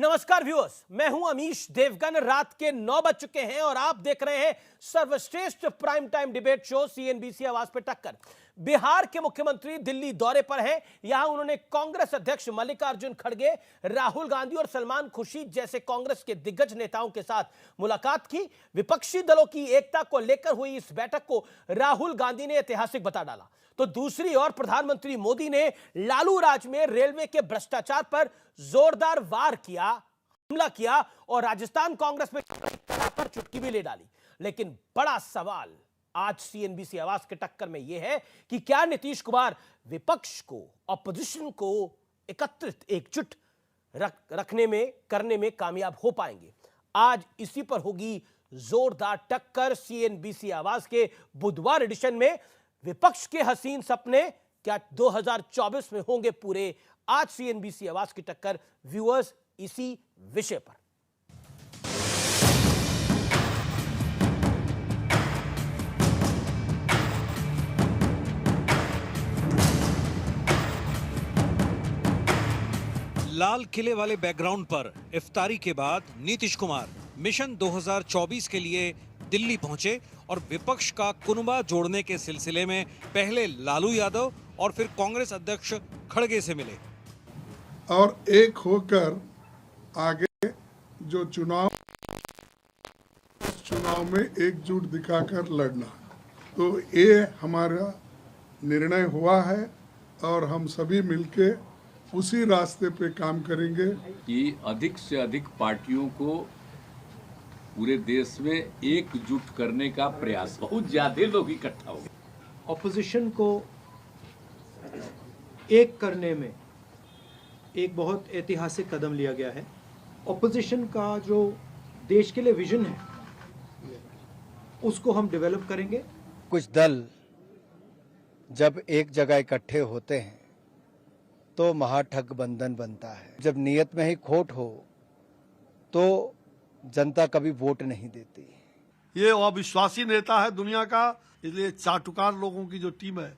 नमस्कार व्यूअर्स, मैं हूं अमीश देवगन। रात के 9 बज चुके हैं और आप देख रहे हैं सर्वश्रेष्ठ prime time debate show CNBC आवाज पे टक्कर। बिहार के मुख्यमंत्री दिल्ली दौरे पर हैं। यहां उन्होंने कांग्रेस अध्यक्ष मल्लिकार्जुन खड़गे, राहुल गांधी और सलमान खुर्शीद जैसे कांग्रेस के दिग्गज नेताओं के साथ मुलाकात की। विपक्षी दलों की एकता को लेकर हुई इस बैठक को राहुल गांधी ने ऐतिहासिक बता डाला। तो दूसरी ओर प्रधानमंत्री मोदी ने लालू राज में रेलवे के भ्रष्टाचार पर जोरदार वार किया, हमला किया और राजस्थान कांग्रेस में पर चुटकी भी ले डाली। लेकिन बड़ा सवाल आज सीएनबीसी आवाज के टक्कर में यह है कि क्या नीतीश कुमार विपक्ष को, ऑपोजिशन को एकत्रित, एकजुट करने में कामयाब हो पाएंगे। आज इसी पर होगी जोरदार टक्कर। सीएनबीसी आवाज के बुधवार एडिशन में विपक्ष के हसीन सपने क्या 2024 में होंगे पूरे? आज सीएनबीसी आवाज की टक्कर व्यूअर्स इसी विषय पर। लाल किले वाले बैकग्राउंड पर इफ्तारी के बाद नीतीश कुमार मिशन 2024 के लिए दिल्ली पहुंचे और विपक्ष का कुनबा जोड़ने के सिलसिले में पहले लालू यादव और फिर कांग्रेस अध्यक्ष खड़गे से मिले और एक होकर आगे जो चुनाव में एकजुट दिखाकर लड़ना। तो ये हमारा निर्णय हुआ है और हम सभी मिलके उसी रास्ते पे काम करेंगे कि अधिक से अधिक पार्टियों को पूरे देश में एकजुट करने का प्रयास, बहुत ज्यादा लोग इकट्ठा हो गए। ऑपोजिशन को एक करने में एक बहुत ऐतिहासिक कदम लिया गया है। ऑपोजिशन का जो देश के लिए विजन है उसको हम डेवलप करेंगे। कुछ दल जब एक जगह इकट्ठे होते हैं तो महागठबंधन बनता है। जब नियत में ही खोट हो तो जनता कभी वोट नहीं देती। ये अविश्वासी नेता है दुनिया का, इसलिए चाटुकार लोगों की जो टीम है,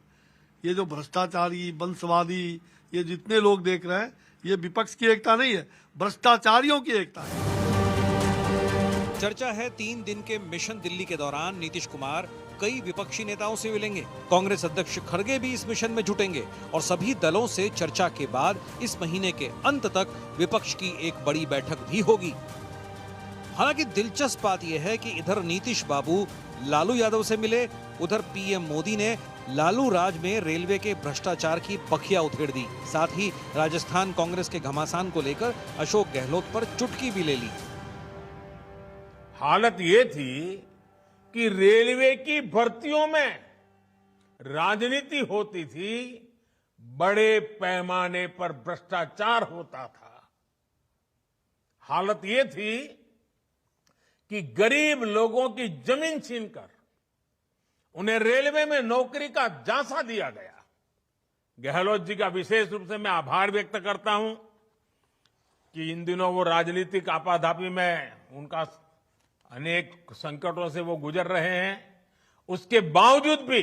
ये जो भ्रष्टाचारी, वंशवादी, ये जितने लोग देख रहे हैं, ये विपक्ष की एकता नहीं है, भ्रष्टाचारियों की एकता है। चर्चा है 3 दिन के मिशन दिल्ली के दौरान नीतीश कुमार कई विपक्षी नेताओं से मिलेंगे। कांग्रेस अध्यक्ष खड़गे भी इस मिशन में जुटेंगे और सभी दलों से चर्चा के बाद इस महीने के अंत तक विपक्ष की एक बड़ी बैठक भी होगी। हालांकि दिलचस्प बात यह है कि इधर नीतीश बाबू लालू यादव से मिले, उधर पीएम मोदी ने लालू राज में रेलवे के भ्रष्टाचार की बखिया उधेड़ दी। साथ ही राजस्थान कांग्रेस के घमासान को लेकर अशोक गहलोत पर चुटकी भी ले ली। हालत ये थी कि रेलवे की भर्तियों में राजनीति होती थी, बड़े पैमाने पर भ्रष्टाचार होता था। हालत ये थी कि गरीब लोगों की जमीन छीनकर उन्हें रेलवे में नौकरी का झांसा दिया गया। गहलोत जी का विशेष रूप से मैं आभार व्यक्त करता हूं कि इन दिनों वो राजनीतिक आपाधापी में उनका अनेक संकटों से वो गुजर रहे हैं, उसके बावजूद भी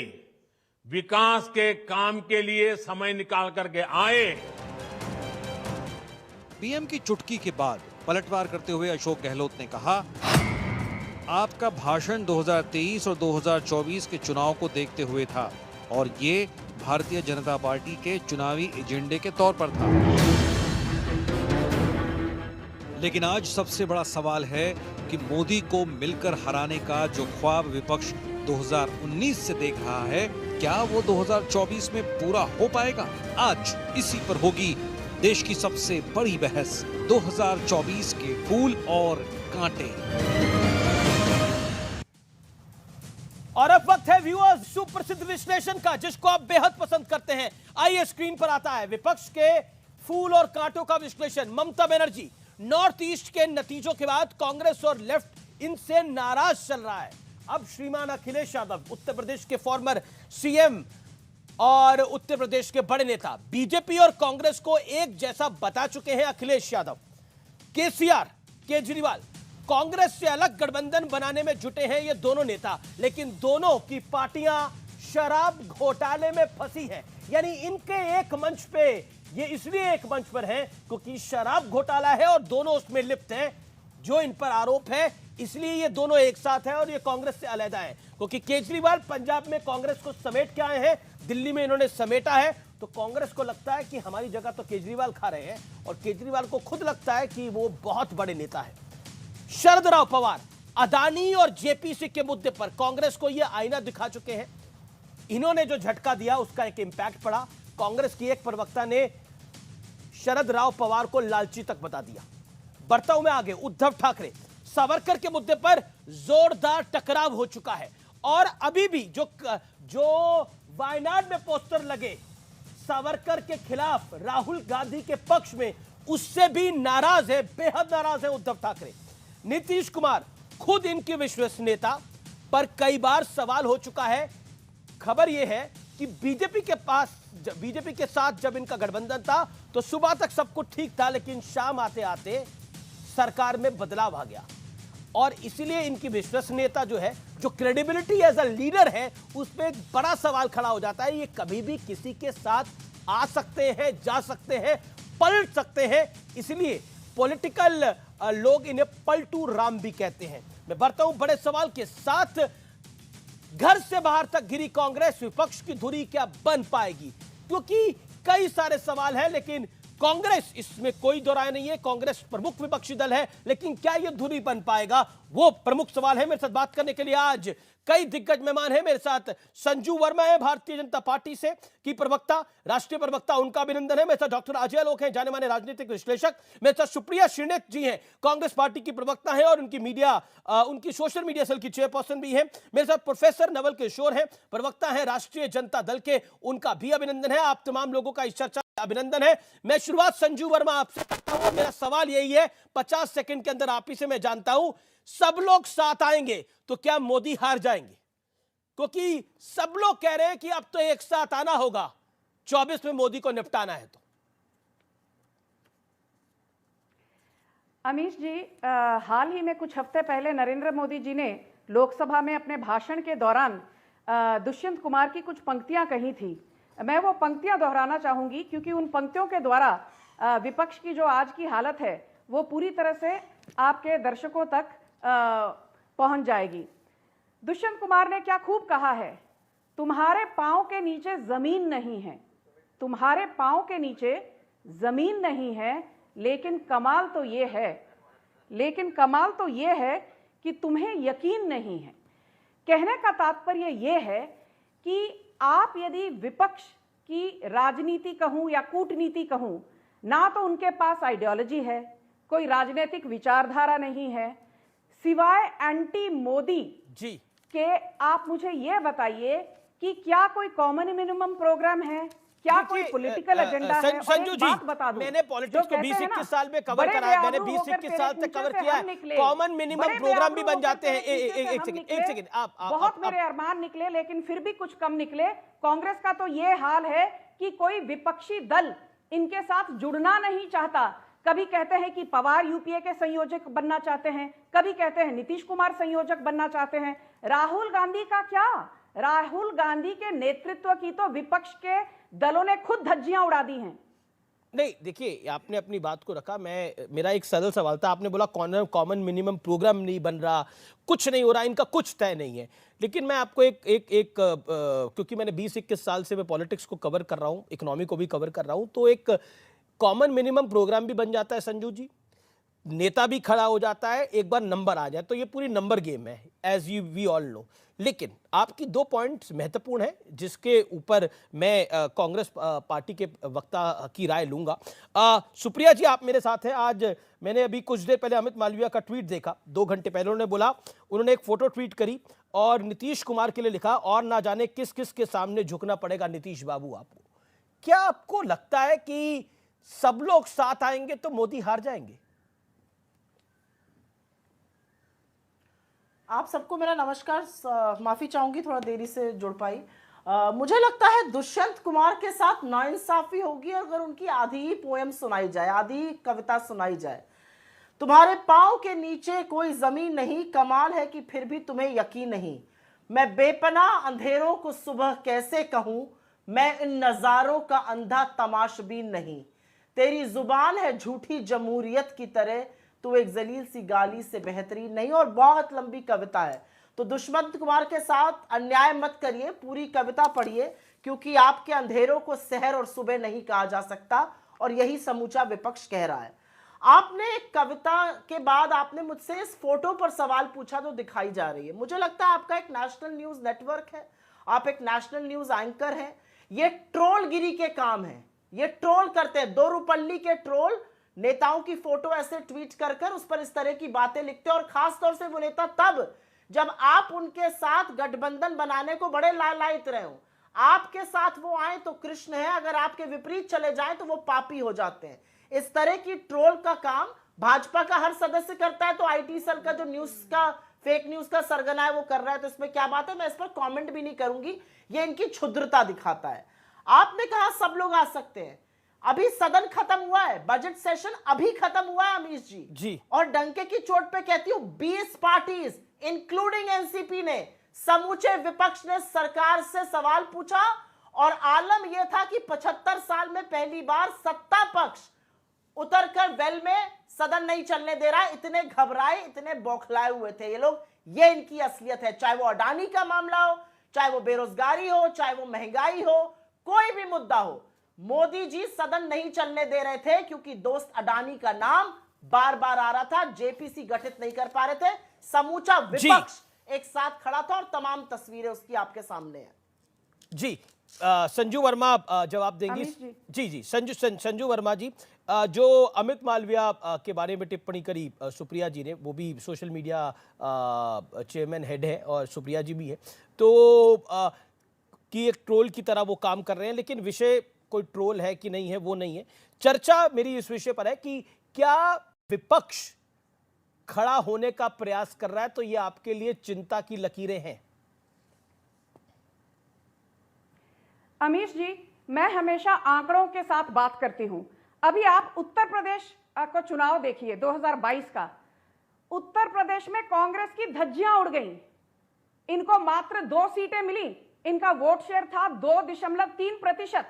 विकास के काम के लिए समय निकाल करके आए। पीएम की चुटकी के बाद पलटवार करते हुए अशोक गहलोत ने कहा, आपका भाषण 2023 और 2024 के चुनाव को देखते हुए था और ये भारतीय जनता पार्टी के चुनावी एजेंडे के तौर पर था। लेकिन आज सबसे बड़ा सवाल है कि मोदी को मिलकर हराने का जो ख्वाब विपक्ष 2019 से देख रहा है, क्या वो 2024 में पूरा हो पाएगा? आज इसी पर होगी देश की सबसे बड़ी बहस, 2024 के फूल और कांटे। और अब वक्त है व्यूअर्स सुप्रसिद्ध विश्लेषण का, जिसको आप बेहद पसंद करते हैं। आइए स्क्रीन पर आता है विपक्ष के फूल और कांटों का विश्लेषण। ममता बनर्जी, नॉर्थ ईस्ट के नतीजों के बाद कांग्रेस और लेफ्ट इनसे नाराज चल रहा है। अब श्रीमान अखिलेश यादव, उत्तर प्रदेश के फॉर्मर सीएम और उत्तर प्रदेश के बड़े नेता, बीजेपी और कांग्रेस को एक जैसा बता चुके हैं अखिलेश यादव। केसीआर, केजरीवाल कांग्रेस से अलग गठबंधन बनाने में जुटे हैं ये दोनों नेता, लेकिन दोनों की पार्टियां शराब घोटाले में फंसी है। यानी इनके एक मंच पे ये इसलिए एक मंच पर हैं क्योंकि शराब घोटाला है और दोनों उसमें लिप्त हैं, जो इन पर आरोप है, इसलिए ये दोनों एक साथ हैं और ये कांग्रेस से अलग है। क्योंकि केजरीवाल पंजाब में कांग्रेस को समेट के आए हैं, दिल्ली में इन्होंने समेटा है, तो कांग्रेस को लगता है कि हमारी जगह तो केजरीवाल खा रहे हैं और केजरीवाल को खुद लगता है कि वो बहुत बड़े नेता है। शरद राव पवार अदानी और जेपीसी के मुद्दे पर कांग्रेस को यह आईना दिखा चुके हैं। इन्होंने जो झटका दिया उसका एक इंपैक्ट पड़ा। कांग्रेस की एक प्रवक्ता ने शरद राव पवार को लालची तक बता दिया। बढ़ता हूं मैं आगे। उद्धव ठाकरे सावरकर के मुद्दे पर जोरदार टकराव हो चुका है और अभी भी जो वायनाड में पोस्टर लगे सावरकर के खिलाफ राहुल गांधी के पक्ष में, उससे भी नाराज है, बेहद नाराज है उद्धव ठाकरे। नीतीश कुमार खुद इनकी विश्वसनीयता पर कई बार सवाल हो चुका है। खबर यह है कि बीजेपी के साथ जब इनका गठबंधन था तो सुबह तक सब कुछ ठीक था, लेकिन शाम आते आते सरकार में बदलाव आ गया और इसीलिए इनकी विश्वसनीयता जो है, जो क्रेडिबिलिटी एज अ लीडर है, उस पर एक बड़ा सवाल खड़ा हो जाता है। ये कभी भी किसी के साथ आ सकते हैं, जा सकते हैं, पलट सकते हैं, इसलिए पॉलिटिकल लोग इन्हें पलटू राम भी कहते हैं। मैं बढ़ता हूं बड़े सवाल के साथ। घर से बाहर तक गिरी कांग्रेस, विपक्ष की धुरी क्या बन पाएगी? क्योंकि कई सारे सवाल हैं, लेकिन कांग्रेस, इसमें कोई दो राय नहीं है, कांग्रेस प्रमुख विपक्षी दल है, लेकिन क्या यह धुरी बन पाएगा, वो प्रमुख सवाल है। मेरे साथ बात करने के लिए आज कई दिग्गज मेहमान हैं। मेरे साथ संजू वर्मा है, भारतीय जनता पार्टी से की प्रवक्ता, राष्ट्रीय प्रवक्ता, उनका अभिनंदन है। मेरे साथ डॉक्टर अजय लोक हैं, जाने माने राजनीतिक विश्लेषक। मेरे साथ सुप्रिया श्रीनेत जी हैं, कांग्रेस पार्टी की प्रवक्ता है और उनकी सोशल मीडिया सेल की चेयरपर्सन भी है। मेरे साथ प्रोफेसर नवल किशोर हैं, प्रवक्ता है राष्ट्रीय जनता दल के, उनका भी अभिनंदन है। आप तमाम लोगों का इस चर्चा अभिनंदन है। मैं शुरुआत संजू वर्मा आपसे करता हूं। मेरा सवाल यही है, 50 सेकंड के अंदर आप ही से मैं जानता हूं, सब लोग साथ आएंगे तो क्या मोदी हार जाएंगे? क्योंकि सब लोग कह रहे हैं कि अब तो एक साथ आना होगा, 24 में मोदी को निपटाना है। तो अमीश जी, हाल ही में कुछ हफ्ते पहले नरेंद्र मोदी जी ने लोकसभा में अपने भाषण के दौरान दुष्यंत कुमार की कुछ पंक्तियां कही थी। मैं वो पंक्तियां दोहराना चाहूंगी क्योंकि उन पंक्तियों के द्वारा विपक्ष की जो आज की हालत है वो पूरी तरह से आपके दर्शकों तक पहुंच जाएगी। दुष्यंत कुमार ने क्या खूब कहा है, तुम्हारे पांव के नीचे जमीन नहीं है, तुम्हारे पांव के नीचे जमीन नहीं है, लेकिन कमाल तो ये है कि तुम्हें यकीन नहीं है। कहने का तात्पर्य ये है कि आप यदि विपक्ष की राजनीति कहूं या कूटनीति कहूं, ना तो उनके पास आइडियोलॉजी है, कोई राजनीतिक विचारधारा नहीं है, सिवाय एंटी मोदी जी के आप मुझे ये बताइए कि क्या कोई कॉमन मिनिमम प्रोग्राम है, क्या कोई पॉलिटिकल एजेंडा है? संजू जी, मैंने पॉलिटिक्स को 20-21 साल में कवर करा है, मैंने 20-21 साल तक कवर किया है। कॉमन मिनिमम प्रोग्राम भी बन जाते हैं। एक सेकंड, आप बहुत मेरे अरमान निकले, लेकिन फिर भी कुछ कम निकले। कांग्रेस का तो ये हाल है कि कोई विपक्षी दल इनके साथ जुड़ना नहीं चाहता। कभी कहते हैं कि पवार यूपीए के संयोजक बनना चाहते हैं, कभी कहते हैं नीतीश कुमार संयोजक बनना चाहते हैं। राहुल गांधी का क्या? राहुल गांधी के नेतृत्व की तो विपक्ष के दलों ने खुद धज्जियां उड़ा दी हैं। नहीं, देखिए, आपने अपनी बात को रखा, मेरा एक सरल सवाल था। आपने बोला कॉमन मिनिमम प्रोग्राम नहीं बन रहा, कुछ नहीं हो रहा, इनका कुछ तय नहीं है। लेकिन मैं आपको क्योंकि मैंने 20-21 साल से मैं पॉलिटिक्स को कवर कर रहा हूं, इकोनॉमी को भी कवर कर रहा हूं, तो एक कॉमन मिनिमम प्रोग्राम भी बन जाता है संजू जी, नेता भी खड़ा हो जाता है, एक बार नंबर आ जाए तो ये पूरी नंबर गेम है, as you we all know. लेकिन आपकी 2 पॉइंट्स महत्वपूर्ण है जिसके ऊपर मैं कांग्रेस पार्टी के वक्ता की राय लूंगा। सुप्रिया जी, आप मेरे साथ हैं। आज मैंने अभी कुछ देर पहले अमित मालवीय का ट्वीट देखा, 2 घंटे पहले। उन्होंने एक फोटो ट्वीट करी और नीतीश कुमार के लिए लिखा, और ना जाने किस किस के सामने झुकना पड़ेगा नीतीश बाबू आपको। क्या आपको लगता है कि सब लोग साथ आएंगे तो मोदी हार जाएंगे? आप सबको मेरा नमस्कार। माफी चाहूंगी थोड़ा देरी से जुड़ पाई। मुझे लगता है दुष्यंत कुमार के साथ नाइंसाफी होगी अगर उनकी आधी ही पोएम सुनाई जाए, आधी कविता सुनाई जाए। तुम्हारे पांव के नीचे कोई जमीन नहीं, कमाल है कि फिर भी तुम्हें यकीन नहीं। मैं बेपनाह अंधेरों को सुबह कैसे कहूं, मैं इन नजारों का अंधा तमाशबीन नहीं। तेरी जुबान है झूठी जमहूरियत की तरह, तू एक जलील सी गाली से बेहतरीन नहीं। और बहुत लंबी कविता है, तो दुष्यंत कुमार के साथ अन्याय मत करिए, पूरी कविता पढ़िए, क्योंकि आपके अंधेरों को सहर और सुबह नहीं कहा जा सकता, और यही समूचा विपक्ष कह रहा है। आपने एक कविता के बाद आपने मुझसे इस फोटो पर सवाल पूछा जो दिखाई जा रही है। मुझे लगता है आपका एक नेशनल न्यूज नेटवर्क है, आप एक नेशनल न्यूज एंकर हैं। ये ट्रोलगिरी के काम है, ये ट्रोल करते हैं, दो रुपल्ली के ट्रोल नेताओं की फोटो ऐसे ट्वीट कर कर उस पर इस तरह की बातें लिखते हैं। और खासतौर से वो नेता तब जब आप उनके साथ गठबंधन बनाने को बड़े लालायित रहे हो। आपके साथ वो आए तो कृष्ण है, अगर आपके विपरीत चले जाएं तो वो पापी हो जाते हैं। इस तरह की ट्रोल का काम भाजपा का हर सदस्य करता है, तो आईटी सेल का जो न्यूज का फेक न्यूज का सरगना है वो कर रहा है, तो इसमें क्या बात है। मैं इस पर कमेंट भी नहीं करूंगी, ये इनकी क्षुद्रता दिखाता है। आपने कहा सब लोग आ सकते हैं, अभी सदन खत्म हुआ है, बजट सेशन अभी खत्म हुआ है अमीश जी, और डंके की चोट पे कहती हूं 20 पार्टीज इंक्लूडिंग एनसीपी ने, समूचे विपक्ष ने सरकार से सवाल पूछा, और आलम यह था कि 75 साल में पहली बार सत्ता पक्ष उतरकर वेल में सदन नहीं चलने दे रहा है। इतने घबराए, इतने बौखलाए हुए थे ये लोग। ये इनकी असलियत है, चाहे वो अडानी का मामला हो, चाहे वो बेरोजगारी हो, चाहे वो महंगाई हो, कोई भी मुद्दा हो। मोदी जी सदन नहीं चलने दे रहे थे क्योंकि दोस्त अडानी का नाम बार बार आ रहा था, जेपीसी गठित नहीं कर पा रहे थे। समूचा विपक्ष एक साथ खड़ा था और तमाम तस्वीरें उसकी आपके सामने हैं। जी संजू वर्मा जवाब देंगे। जी संजू वर्मा जी, जो अमित मालविया के बारे में टिप्पणी करी सुप्रिया जी ने, वो भी सोशल मीडिया चेयरमैन हेड है और सुप्रिया जी भी है, तो कि एक ट्रोल की तरह वो काम कर रहे हैं, लेकिन विषय कोई ट्रोल है कि नहीं है वो नहीं है। चर्चा मेरी इस विषय पर है कि क्या विपक्ष खड़ा होने का प्रयास कर रहा है, तो ये आपके लिए चिंता की लकीरें हैं? अमीश जी, मैं हमेशा आंकड़ों के साथ बात करती हूं। अभी आप उत्तर प्रदेश का चुनाव देखिए 2022 का, उत्तर प्रदेश में कांग्रेस की धज्जियां उड़ गईं। इनको मात्र 2 सीटें मिली, इनका वोट शेयर था 2.3%,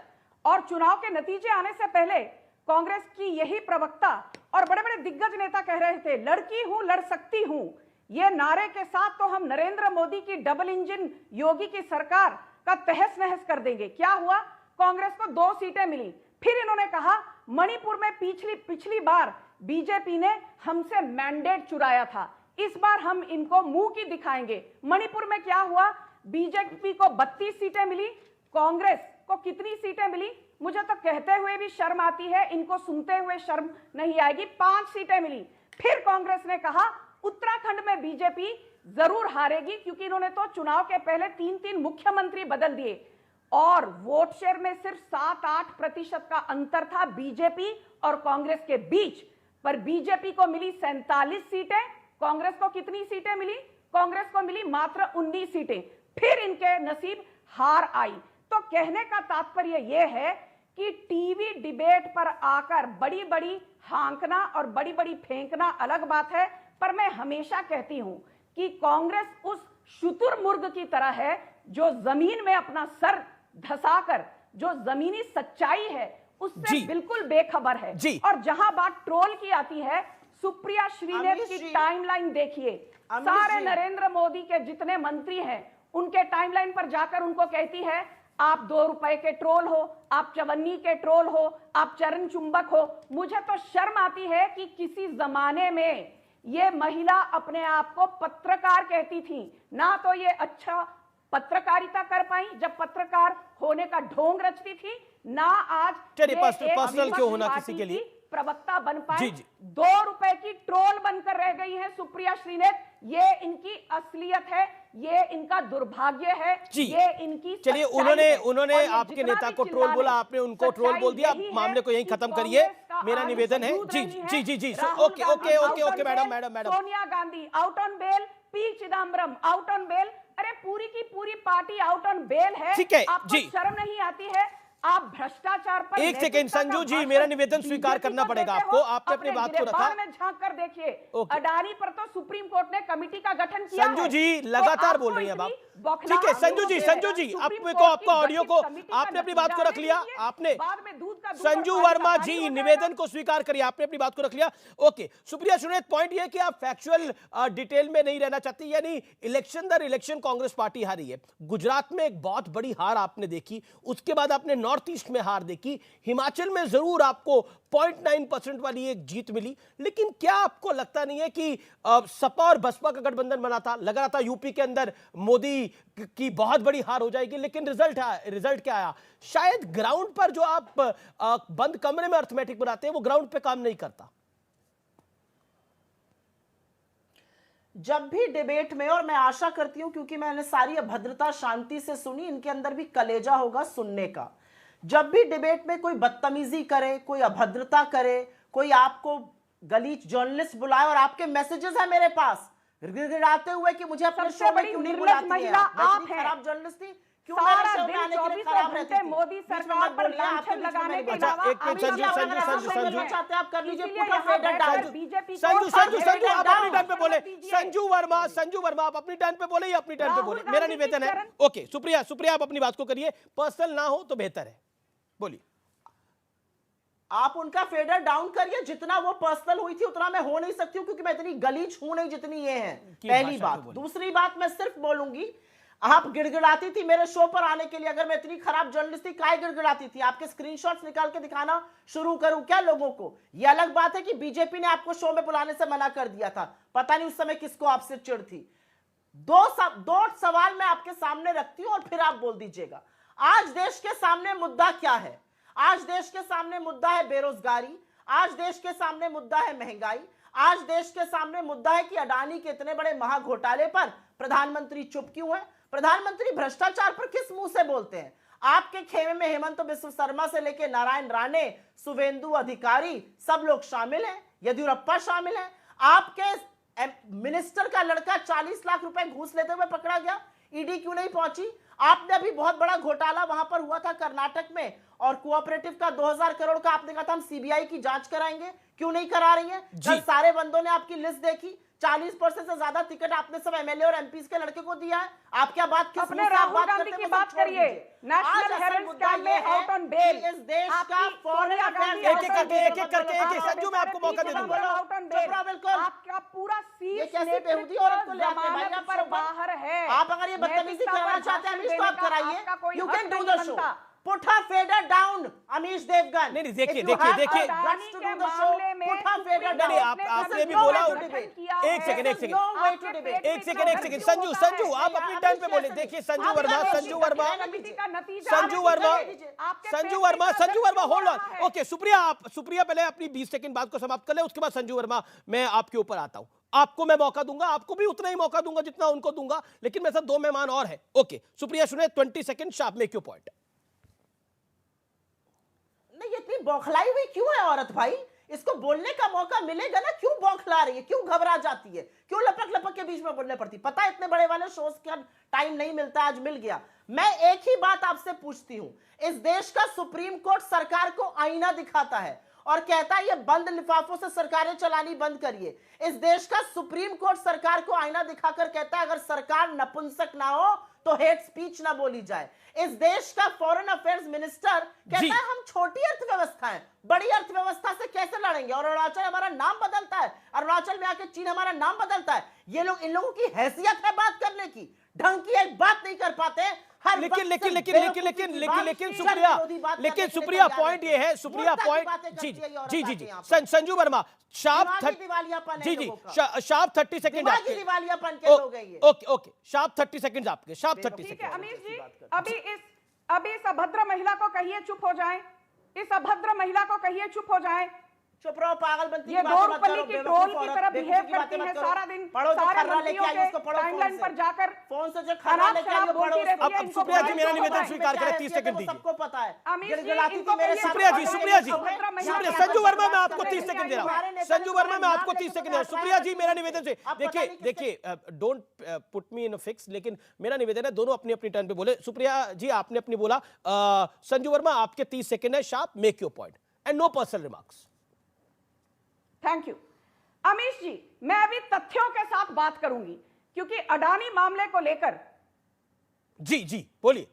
और चुनाव के नतीजे आने से पहले कांग्रेस की यही प्रवक्ता और बड़े बड़े दिग्गज नेता कह रहे थे, लड़की हूं लड़ सकती हूं। ये नारे के साथ तो हम नरेंद्र मोदी की डबल इंजन योगी की सरकार का तहस नहस कर देंगे। क्या हुआ? कांग्रेस को 2 सीटें मिली। फिर इन्होंने कहा मणिपुर में पिछली बार बीजेपी ने हमसे मैंडेट चुराया था, इस बार हम इनको मुंह की दिखाएंगे। मणिपुर में क्या हुआ? बीजेपी को 32 सीटें मिली, कांग्रेस को कितनी सीटें मिली? मुझे तो कहते हुए भी शर्म आती है, इनको सुनते हुए शर्म नहीं आएगी। 5 सीटें मिली। फिर कांग्रेस ने कहा उत्तराखंड में बीजेपी जरूर हारेगी, क्योंकि इन्होंने तो चुनाव के पहले 3-3 मुख्यमंत्री बदल दिए, और वोट शेयर में सिर्फ 7-8% का अंतर था बीजेपी और कांग्रेस के बीच। पर बीजेपी को मिली 47 सीटें, कांग्रेस को कितनी सीटें मिली? कांग्रेस को मिली मात्र 19 सीटें। फिर इनके नसीब हार आई। तो कहने का तात्पर्य यह है कि टीवी डिबेट पर आकर बड़ी बड़ी हांकना और बड़ी बड़ी फेंकना अलग बात है, पर मैं हमेशा कहती हूं कि कांग्रेस उस शुतुरमुर्ग की तरह है जो जमीन में अपना सर धसाकर जो जमीनी सच्चाई है उससे बिल्कुल बेखबर है। और जहां बात ट्रोल की आती है, सुप्रिया श्रीनेत की टाइमलाइन देखिए, सारे नरेंद्र मोदी के जितने मंत्री हैं उनके टाइमलाइन पर जाकर उनको कहती है आप 2 रुपए के ट्रोल हो, आप चवन्नी के ट्रोल हो, आप चरण चुंबक हो। मुझे तो शर्म आती है कि किसी जमाने में ये महिला अपने आप को पत्रकार कहती थी, ना तो ये अच्छा पत्रकारिता कर पाई जब पत्रकार होने का ढोंग रचती थी, ना आज पर्सनल क्यों होना किसी के लिए प्रवक्ता बन पाए। 2 रुपए की ट्रोल बनकर रह गई है सुप्रिया श्रीनेत। ये इनकी असलियत है, ये इनका दुर्भाग्य है, ये इनकी। चलिए, उन्होंने आपके नेता को ट्रोल बोला, आपने उनको ट्रोल बोल दिया। मामले को यहीं खत्म करिए, मेरा निवेदन है। जी okay madam. Sonia Gandhi out on bail, P Chidambaram out on bail. अरे पूरी की पूरी पार्टी आउट ऑन बेल है। ठीक है, आपको शर्म नहीं आती है? आप भ्रष्टाचार पर एक सेकंड संजू जी, मेरा निवेदन स्वीकार करना पड़ेगा आपको। आपने अपनी बात को रखा, में झांक कर देखिए। अडानी पर तो सुप्रीम कोर्ट ने कमेटी का गठन किया। संजू जी लगातार बोल रही हैं आप। ठीक है संजू जी, आपका ऑडियो को आपने अपनी बात को रख लिया, आपने संजू वर्मा जी निवेदन को स्वीकार करिए, आपने अपनी बात को रख लिया। ओके सुप्रिया सुनेत, पॉइंट ये कि आप फैक्चुअल डिटेल में नहीं रहना चाहती, यानी इलेक्शन दर इलेक्शन कांग्रेस पार्टी हारी है। गुजरात में एक बहुत बड़ी हार आपने देखी, उसके बाद आपने नॉर्थ ईस्ट में हार देखी, हिमाचल में जरूर आपको 0.9% वाली एक जीत मिली, लेकिन क्या आपको लगता नहीं है कि सपा और बसपा का गठबंधन बना था, लग रहा था यूपी के अंदर मोदी की बहुत बड़ी हार हो जाएगी, लेकिन रिजल्ट क्या आया? शायद ग्राउंड पर जो आप बंद कमरे में अर्थमेटिक बनाते हैं वो ग्राउंड पे काम नहीं करता। जब भी डिबेट में, और मैं आशा करती हूं क्योंकि मैंने सारी अभद्रता शांति से सुनी, इनके अंदर भी कलेजा होगा सुनने का। जब भी डिबेट में कोई बदतमीजी करे, कोई अभद्रता करे, कोई आपको गलीच जर्नलिस्ट बुलाए, और आपके मैसेजेस हैं मेरे पास गिड़गिड़ाते हुए कि मुझे अपने शो में क्यों नहीं बुलाती महिला आप हैं, खराब जर्नलिस्ट थी क्यों, सारा दिन 24 घंटे मोदी सरकार पर लांछन लगाने के अलावा संजू आप कर लीजिए, बीजेपी संजू आप अपनी टाइम पे बोले, संजू वर्मा आप अपनी टाइम पे बोले या अपनी टाइम पे बोले, मेरा निवेदन है। ओके सुप्रिया आप अपनी बात को करिए, पर्सनल ना हो तो बेहतर है, बोलिए। आप उनका फेडर डाउन करिए, जितना वो पर्सनल हुई थी उतना मैं हो नहीं सकती हूं, क्योंकि मैं इतनी गलीच हूं नहीं जितनी ये है, पहली बात। दूसरी बात मैं सिर्फ बोलूंगी, आप गिड़गिड़ाती थी मेरे शो पर आने के लिए, अगर मैं इतनी खराब जर्नलिस्ट थी काहे गिड़गिड़ाती थी? आपके स्क्रीनशॉट्स निकाल के दिखाना शुरू करूं क्या लोगों को? ये अलग बात है कि बीजेपी ने आपको शो में बुलाने से मना कर दिया था, पता नहीं उस समय किसको आपसे चिढ़ थी। दो सवाल मैं आपके सामने रखती हूं और फिर आप बोल दीजिएगा। आज देश के सामने मुद्दा क्या है? आज देश के सामने मुद्दा है बेरोजगारी, आज देश के सामने मुद्दा है महंगाई, आज देश के सामने मुद्दा है कि अडानी के इतने बड़े महाघोटाले पर प्रधानमंत्री चुप क्यों है? प्रधानमंत्री भ्रष्टाचार पर किस मुंह से बोलते हैं? आपके खेमे में हेमंत बिस्व शर्मा से लेकर नारायण राणे, शुभेंदु अधिकारी सब लोग शामिल हैं, येदियुरप्पा शामिल हैं। आपके मिनिस्टर का लड़का 40 लाख रुपए घूस लेते हुए पकड़ा गया, ईडी क्यों नहीं पहुंची? आपने अभी बहुत बड़ा घोटाला वहां पर हुआ था कर्नाटक में, और कोऑपरेटिव का 2000 करोड़ का आपने कहा था हम सीबीआई की जांच कराएंगे, क्यों नहीं करा रही है? जब सारे बंदों ने आपकी लिस्ट देखी, 40% से ज्यादा टिकट आपने सब एमएलए और एमपीज के लड़के को दिया है। आप क्या बात किस अपने राहुल गांधी की बात करिए, नेशनल हेराल्ड स्कैम में आउट ऑन बेल, इस देश का फॉरेन अफेयर्स एक करके संजू मैं आपको मौका दे दूंगा। आपका पूरा ये कैसे बेहूदी औरत को ले आते हैं भाई? पर बाहर है। आप अगर ये बदतमीजी करना चाहते हैं अमीश तो आप कराइए, you can do the show, put her fader down Amish Devgan. नहीं देखिए आपने भी बोला, एक सेकंड संजू आप अपनी टाइम पे बोले। देखिए Sanju Verma hold on. Okay Supriya पहले अपनी 20 सेकंड बात को समाप्त कर ले, उसके बाद संजू वर्मा मैं आपके ऊपर आता हूं। आपको मैं मौका दूंगा, आपको भी उतना ही मौका दूंगा जितना उनको दूंगा, लेकिन मेरे साथ 2 मेहमान और हैं। ओके सुप्रिया सुने, 20 second sharp, make your point. ये इतनी बौखलाई हुई क्यों है औरत भाई? इसको बोलने का मौका मिलेगा ना, क्यों बौखला रही है, क्यों घबरा जाती है, क्यों लपक के बीच में बोलने पड़ती? पता है इतने बड़े वाले शोज का टाइम नहीं मिलता, आज मिल गया। मैं एक ही बात आपसे पूछती हूं, इस देश का सुप्रीम कोर्ट सरकार को आईना दिखाता है और कहता है ये बंद लिफाफों से सरकारें चलानी बंद करिए। इस देश का सुप्रीम कोर्ट सरकार को आईना दिखाकर कहता है अगर सरकार नपुंसक ना हो तो हेट स्पीच ना बोली जाए। इस देश का फॉरेन अफेयर्स मिनिस्टर कहता है हम छोटी अर्थव्यवस्था है, बड़ी अर्थव्यवस्था से कैसे लड़ेंगे? और अरुणाचल हमारा नाम बदलता है, अरुणाचल में आके चीन हमारा नाम बदलता है। ये लोग, इन लोगों की हैसियत है बात करने की, ढंग की एक बात नहीं कर पाते। लेकिन सुप्रिया पॉइंट ये है, सुप्रिया पॉइंट जी संजू वर्मा शार्प 30 सेकंड आपके। दिवालियापन के लोग हैं ये। ओके शार्प 30 सेकंड आपके, शार्प 30 सेकंड। अमीश जी अभी इस अभद्र महिला को कहिए चुप हो जाएं, इस अभद्र महिला को कहिए चुप हो जाएं। चुप रहो, पागल बनती ये गौरवपल्ली की ट्रोल की तरह बिहेव करती है सारा दिन, सारे मंत्रियों के टाइमलाइन पर जाकर फोन से जो खाना लेके आई पढ़ो। अब सुप्रिया जी मेरा निवेदन स्वीकार करें, 30 सेकंड दीजिए। सबको पता है सुप्रिया जी संजू वर्मा मैं आपको 30 सेकंड दे रहा हूं, संजू वर्मा मैं आपको 30 सेकंड दे रहा हूं। सुप्रिया जी मेरा निवेदन से देखिए don't put me in a fix, लेकिन मेरा निवेदन है दोनों अपनी अपनी टर्न पे बोले। सुप्रिया जी आपने अपनी बोला, संजू वर्मा आपके 30 सेकंड है, sharp make your point and no personal remarks. Thank you Amish ji, मैं अभी तथ्यों के साथ बात करूंगी, क्योंकि अडानी मामले को लेकर जी जी बोलिए।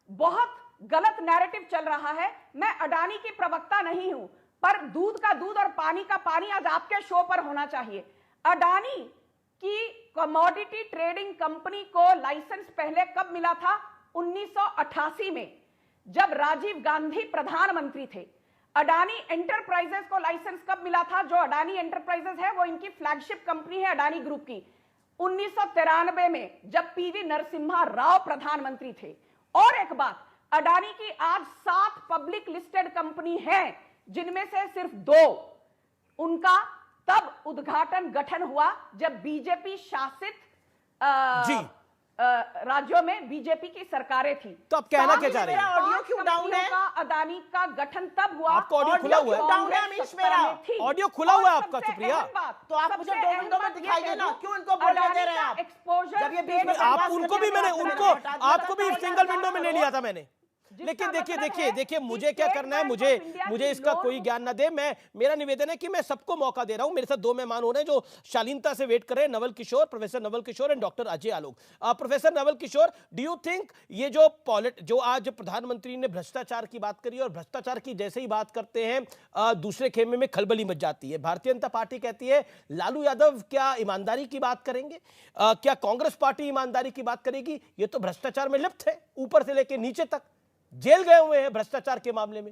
बहुत गलत नैरेटिव चल रहा है। मैं अडानी की प्रवक्ता नहीं हूं, पर दूध का दूध और पानी का पानी आज आपके शो पर होना चाहिए। अडानी की कमोडिटी ट्रेडिंग कंपनी को लाइसेंस पहले कब मिला था? 1988 में, जब राजीव गांधी प्रधानमंत्री थे। अडानी एंटरप्राइजेस को लाइसेंस कब मिला था? जो अडानी एंटरप्राइजेस है वो इनकी फ्लैगशिप कंपनी है अडानी ग्रुप की। 1993 में, जब पीवी नरसिम्हा राव प्रधानमंत्री थे। और एक बात, अडानी की आज 7 पब्लिक लिस्टेड कंपनी हैं, जिनमें से सिर्फ 2 उनका तब उद्घाटन गठन हुआ जब बीजेपी शासित राज्यों में बीजेपी की सरकारें थी। तो आप कहना क्या चाह रहे हैं? ऑडियो क्यों डाउन है? अडानी का गठन तब हुआ। आपका ऑडियो खुला हुआ है? डाउन है अमीश मेरा ऑडियो खुला हुआ है आपका, सुप्रिया। तो आप मुझे 2 मिनटों में दिखाइए ना, क्यों इनको बोलने दे रहे हैं आप? एक्सपोजर, जब ये बीच में आप उनको भी मैंने आपको भी सिंगल विंडो में ले लिया था मैंने। लेकिन देखिए मुझे क्या करना है, मुझे इसका कोई ज्ञान ना दे। मेरा निवेदन है कि मैं सबको मौका दे रहा हूं। मेरे साथ 2 मेहमान हो रहे हैं जो शालीनता से वेट कर रहे हैं, Naval Kishore, professor Naval Kishore and doctor Ajay Alok. Professor Naval Kishore, do you think ये जो आज प्रधानमंत्री ने भ्रष्टाचार की बात करी, और भ्रष्टाचार की जैसे ही बात करते हैं दूसरे खेमे में खलबली मच जाती है। भारतीय जनता पार्टी कहती है लालू यादव क्या ईमानदारी की बात करेंगे? क्या कांग्रेस पार्टी ईमानदारी की बात करेगी? ये तो भ्रष्टाचार में लिप्त है, ऊपर से लेकर नीचे तक जेल गए हुए हैं भ्रष्टाचार के मामले में।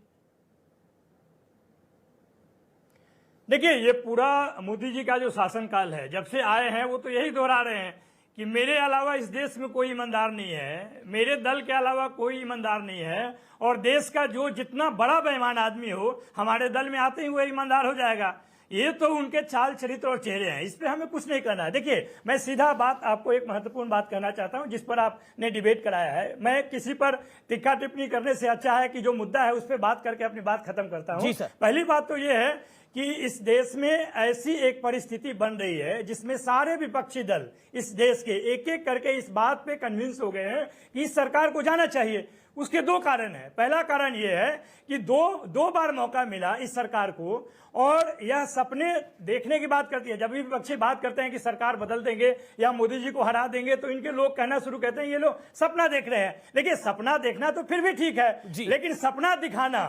देखिए, ये पूरा मोदी जी का जो शासनकाल है, जब से आए हैं वो तो यही दोहरा रहे हैं कि मेरे अलावा इस देश में कोई ईमानदार नहीं है, मेरे दल के अलावा कोई ईमानदार नहीं है, और देश का जो जितना बड़ा बेईमान आदमी हो हमारे दल में आते ही वो ईमानदार हो जाएगा। ये तो उनके चाल चरित्र और चेहरे हैं, इस पे हमें कुछ नहीं करना है। देखिए, मैं सीधा बात आपको एक महत्वपूर्ण बात कहना चाहता हूं जिस पर आपने डिबेट कराया है। मैं किसी पर तीखा टिप्पणी करने से अच्छा है कि जो मुद्दा है उस पर बात करके अपनी बात खत्म करता हूं। पहली बात तो ये है कि इस देश में ऐसी एक परिस्थिति बन रही है जिसमें सारे विपक्षी दल इस देश के एक एक करके इस बात पे कन्विंस हो गए हैं कि इस सरकार को जाना चाहिए। उसके 2 कारण हैं। पहला कारण यह है कि दो बार मौका मिला इस सरकार को, और यह सपने देखने की बात करती है। जब भी विपक्षी बात करते हैं कि सरकार बदल देंगे या मोदी जी को हरा देंगे, तो इनके लोग कहना शुरू करते हैं ये लोग सपना देख रहे हैं। देखिए, सपना देखना तो फिर भी ठीक है, लेकिन सपना दिखाना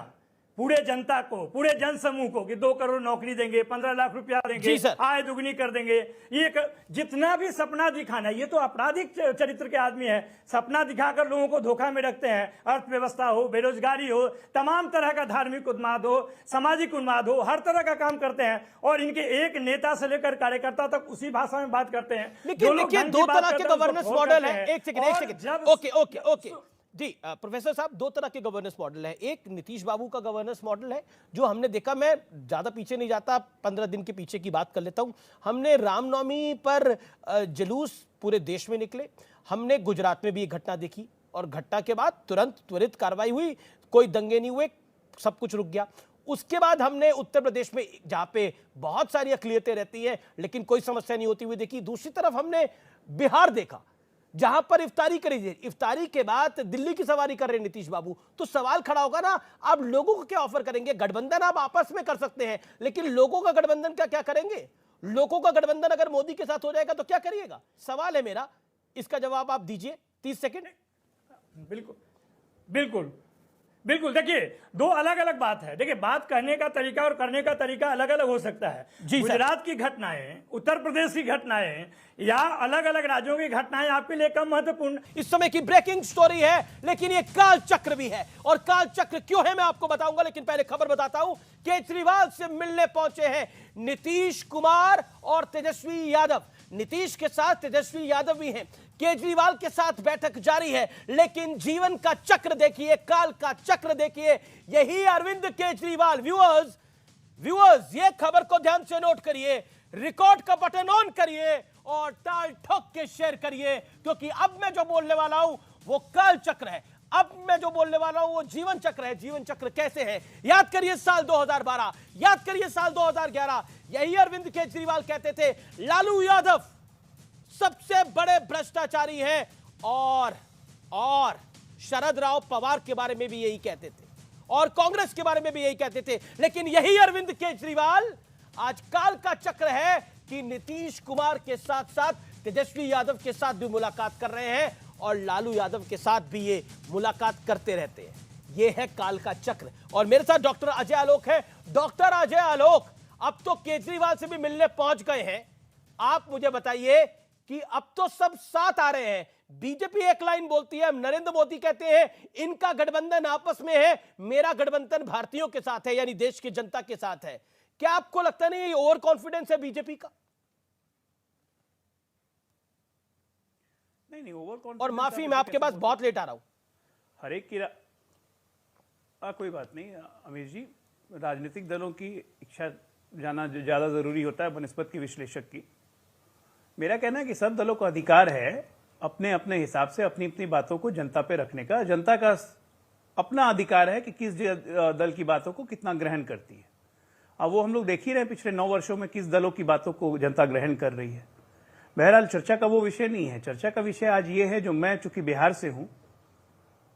पूरे जनता को, पूरे जन समूह को कि 2 करोड़ नौकरी देंगे, 15 लाख रुपया देंगे, आय दुगनी कर देंगे, ये जितना भी सपना दिखाना, ये तो आपराधिक चरित्र के आदमी है। सपना दिखाकर लोगों को धोखा में रखते हैं। अर्थव्यवस्था हो, बेरोजगारी हो, तमाम तरह का धार्मिक उन्माद हो, सामाजिक उन्माद हो, हर तरह का काम करते हैं, और इनके एक नेता से लेकर कार्यकर्ता तक उसी भाषा में बात करते हैं। लेकिन 2 तरह के गवर्नेंस मॉडल है। एक सेकंड, ओके जी प्रोफेसर साहब, 2 तरह के गवर्नेंस मॉडल है। एक नीतीश बाबू का गवर्नेंस मॉडल है जो हमने देखा, मैं ज्यादा पीछे नहीं जाता, 15 दिन के पीछे की बात कर लेता हूं। हमने रामनवमी पर जुलूस पूरे देश में निकले, हमने गुजरात में भी एक घटना देखी, और घटना के बाद त्वरित कार्रवाई हुई, कोई दंगे नहीं हुए, सब कुछ रुक गया। उसके बाद हमने उत्तर प्रदेश में, जहां पे बहुत सारी अकलियतें रहती हैं लेकिन कोई समस्या नहीं होती हुई देखी। दूसरी तरफ हमने बिहार देखा जहां पर इफ्तारी करी जाए, इफ्तारी के बाद दिल्ली की सवारी कर रहे नीतीश बाबू। तो सवाल खड़ा होगा ना, आप लोगों को क्या ऑफर करेंगे? गठबंधन आप आपस में कर सकते हैं, लेकिन लोगों का गठबंधन का क्या करेंगे? लोगों का गठबंधन अगर मोदी के साथ हो जाएगा तो क्या करिएगा? सवाल है मेरा, इसका जवाब आप दीजिए। 30 सेकेंड। बिल्कुल देखिए, 2 अलग अलग बात है। देखिए, बात कहने का तरीका और करने का तरीका अलग अलग हो सकता है। गुजरात की घटनाएं, उत्तर प्रदेश की घटनाएं या अलग अलग राज्यों की घटनाएं आपके लिए कम महत्वपूर्ण। इस समय की ब्रेकिंग स्टोरी है, लेकिन ये काल चक्र भी है, और काल चक्र क्यों है मैं आपको बताऊंगा, लेकिन पहले खबर बताता हूं। केजरीवाल से मिलने पहुंचे हैं नीतीश कुमार और तेजस्वी यादव। नीतीश के साथ तेजस्वी यादव भी हैं, केजरीवाल के साथ बैठक जारी है, लेकिन जीवन का चक्र देखिए, काल का चक्र देखिए। यही अरविंद केजरीवाल। व्यूअर्स ये खबर को ध्यान से नोट करिए, रिकॉर्ड का बटन ऑन करिए और ताल ठोक के शेयर करिए, क्योंकि अब मैं जो बोलने वाला हूं वो काल चक्र है। अब मैं जो बोलने वाला हूं वो जीवन चक्र है। जीवन चक्र कैसे है? याद करिए साल 2012, याद करिए साल 2011। यही अरविंद केजरीवाल कहते थे लालू यादव सबसे बड़े भ्रष्टाचारी हैं, और शरद राव पवार के बारे में भी यही कहते थे, और कांग्रेस के बारे में भी यही कहते थे। लेकिन यही अरविंद केजरीवाल आज काल का चक्र है कि नीतीश कुमार के साथ साथ तेजस्वी यादव के साथ भी मुलाकात कर रहे हैं, और लालू यादव के साथ भी ये मुलाकात करते रहते हैं। ये है काल का चक्र। और मेरे साथ डॉक्टर अजय आलोक है। डॉक्टर अजय आलोक, अब तो केजरीवाल से भी मिलने पहुंच गए हैं। आप मुझे बताइए कि अब तो सब साथ आ रहे हैं। बीजेपी एक लाइन बोलती है, नरेंद्र मोदी कहते हैं इनका गठबंधन आपस में है, मेरा गठबंधन भारतीयों के साथ है, यानी देश की जनता के साथ है। क्या आपको लगता नहीं ये ओवर कॉन्फिडेंस है बीजेपी का? नहीं ओवर कॉन्फिडेंस। और माफी, मैं आपके पास बहुत लेट आ रहा हूं। हर एक की कोई बात नहीं अमीर जी, राजनीतिक दलों की इच्छा जाना ज्यादा जरूरी होता है बनिस्बत की विश्लेषक की। मेरा कहना है कि सब दलों को अधिकार है अपने अपने हिसाब से अपनी अपनी बातों को जनता पे रखने का। जनता का अपना अधिकार है कि किस दल की बातों को कितना ग्रहण करती है। अब वो हम लोग देख ही रहे हैं पिछले 9 वर्षों में किस दलों की बातों को जनता ग्रहण कर रही है। बहरहाल चर्चा का वो विषय नहीं है। चर्चा का विषय आज ये है, जो मैं चूंकि बिहार से हूं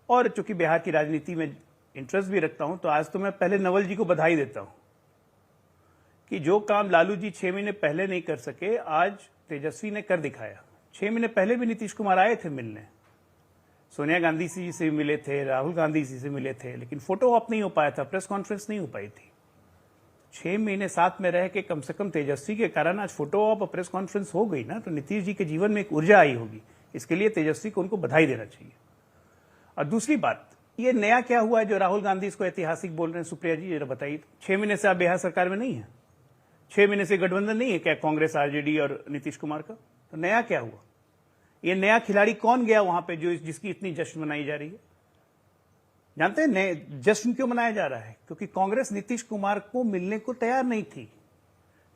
और चूंकि बिहार की राजनीति में इंटरेस्ट भी रखता हूं, तो आज तो मैं पहले नवल जी को बधाई देता हूं कि जो काम लालू जी 6 महीने पहले नहीं कर सके, आज तेजस्वी ने कर दिखाया। 6 महीने पहले भी नीतीश कुमार आए थे मिलने, सोनिया गांधी जी से मिले थे, राहुल गांधी जी से मिले थे, लेकिन फोटो ऑप नहीं हो पाया था, प्रेस कॉन्फ्रेंस नहीं हो पाई थी। 6 महीने साथ में रह के कम से कम तेजस्वी के कारण आज फोटो ऑप और प्रेस कॉन्फ्रेंस हो गई ना, तो नीतीश जी के जीवन में एक ऊर्जा आई होगी। इसके लिए तेजस्वी को उनको बधाई देना चाहिए। और दूसरी बात, ये नया क्या हुआ है जो राहुल गांधी इसको ऐतिहासिक बोल रहे हैं? सुप्रिया जी जरा बताइए। 6 महीने से आप बिहार सरकार में नहीं है, 6 महीने से गठबंधन नहीं है क्या कांग्रेस, आरजेडी और नीतीश कुमार का? तो नया क्या हुआ? ये नया खिलाड़ी कौन गया वहां पे जो जिसकी इतनी जश्न मनाई जा रही है? जानते हैं जश्न क्यों मनाया जा रहा है? क्योंकि कांग्रेस नीतीश कुमार को मिलने को तैयार नहीं थी।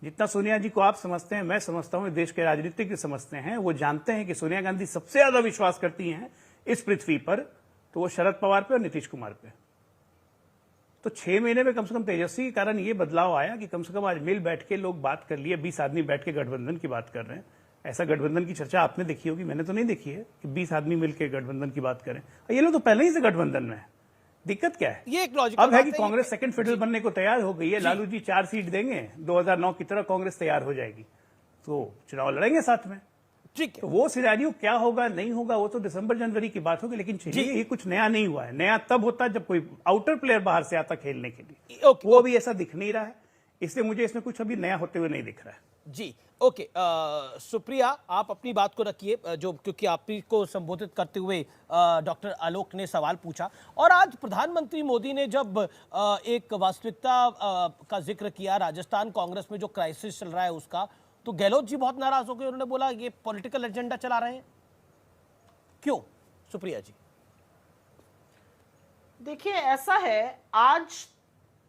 जितना सोनिया जी को आप समझते हैं, मैं समझता हूं, देश के राजनीतिज्ञ समझते हैं। वो जानते हैं कि सोनिया गांधी सबसे ज्यादा विश्वास करती हैं इस पृथ्वी पर, तो वो शरद पवार पे और नीतीश कुमार पे। तो 6 महीने में कम से कम तेजस्वी के कारण ये बदलाव आया कि कम से कम आज मिल बैठ के लोग बात कर लिए। 20 आदमी बैठ के गठबंधन की बात कर रहे हैं। ऐसा गठबंधन की चर्चा आपने देखी होगी, मैंने तो नहीं देखी है कि 20 आदमी मिलकर गठबंधन की बात करें। ये लोग तो पहले ही से गठबंधन में है। दिक्कत क्या है? ये एक लॉजिकल अब है कि कांग्रेस सेकंड फिडल बनने को तैयार हो गई है। लालू जी 4 सीट देंगे, 2009 की तरह कांग्रेस तैयार हो जाएगी, तो चुनाव लड़ेंगे साथ में। ठीक है, तो वो सिनेरियो क्या होगा नहीं होगा वो तो दिसंबर जनवरी की बात होगी। लेकिन चलिए, ये कुछ नया नहीं हुआ है। नया तब होता है जब कोई आउटर प्लेयर बाहर से आता खेलने के लिए। वो भी ऐसा दिख नहीं रहा है, इसलिए मुझे इसमें कुछ अभी नया होते हुए नहीं दिख रहा है। जी ओके। सुप्रिया, आप अपनी बात को रखिए, जो क्योंकि आप ही को संबोधित करते हुए डॉक्टर आलोक ने सवाल पूछा। और आज प्रधानमंत्री मोदी ने जब एक वास्तविकता का जिक्र किया, राजस्थान कांग्रेस में जो क्राइसिस चल रहा है उसका, तो गहलोत जी बहुत नाराज हो गए। उन्होंने बोला ये पॉलिटिकल एजेंडा चला रहे हैं। क्यों सुप्रिया जी? देखिए, ऐसा है, आज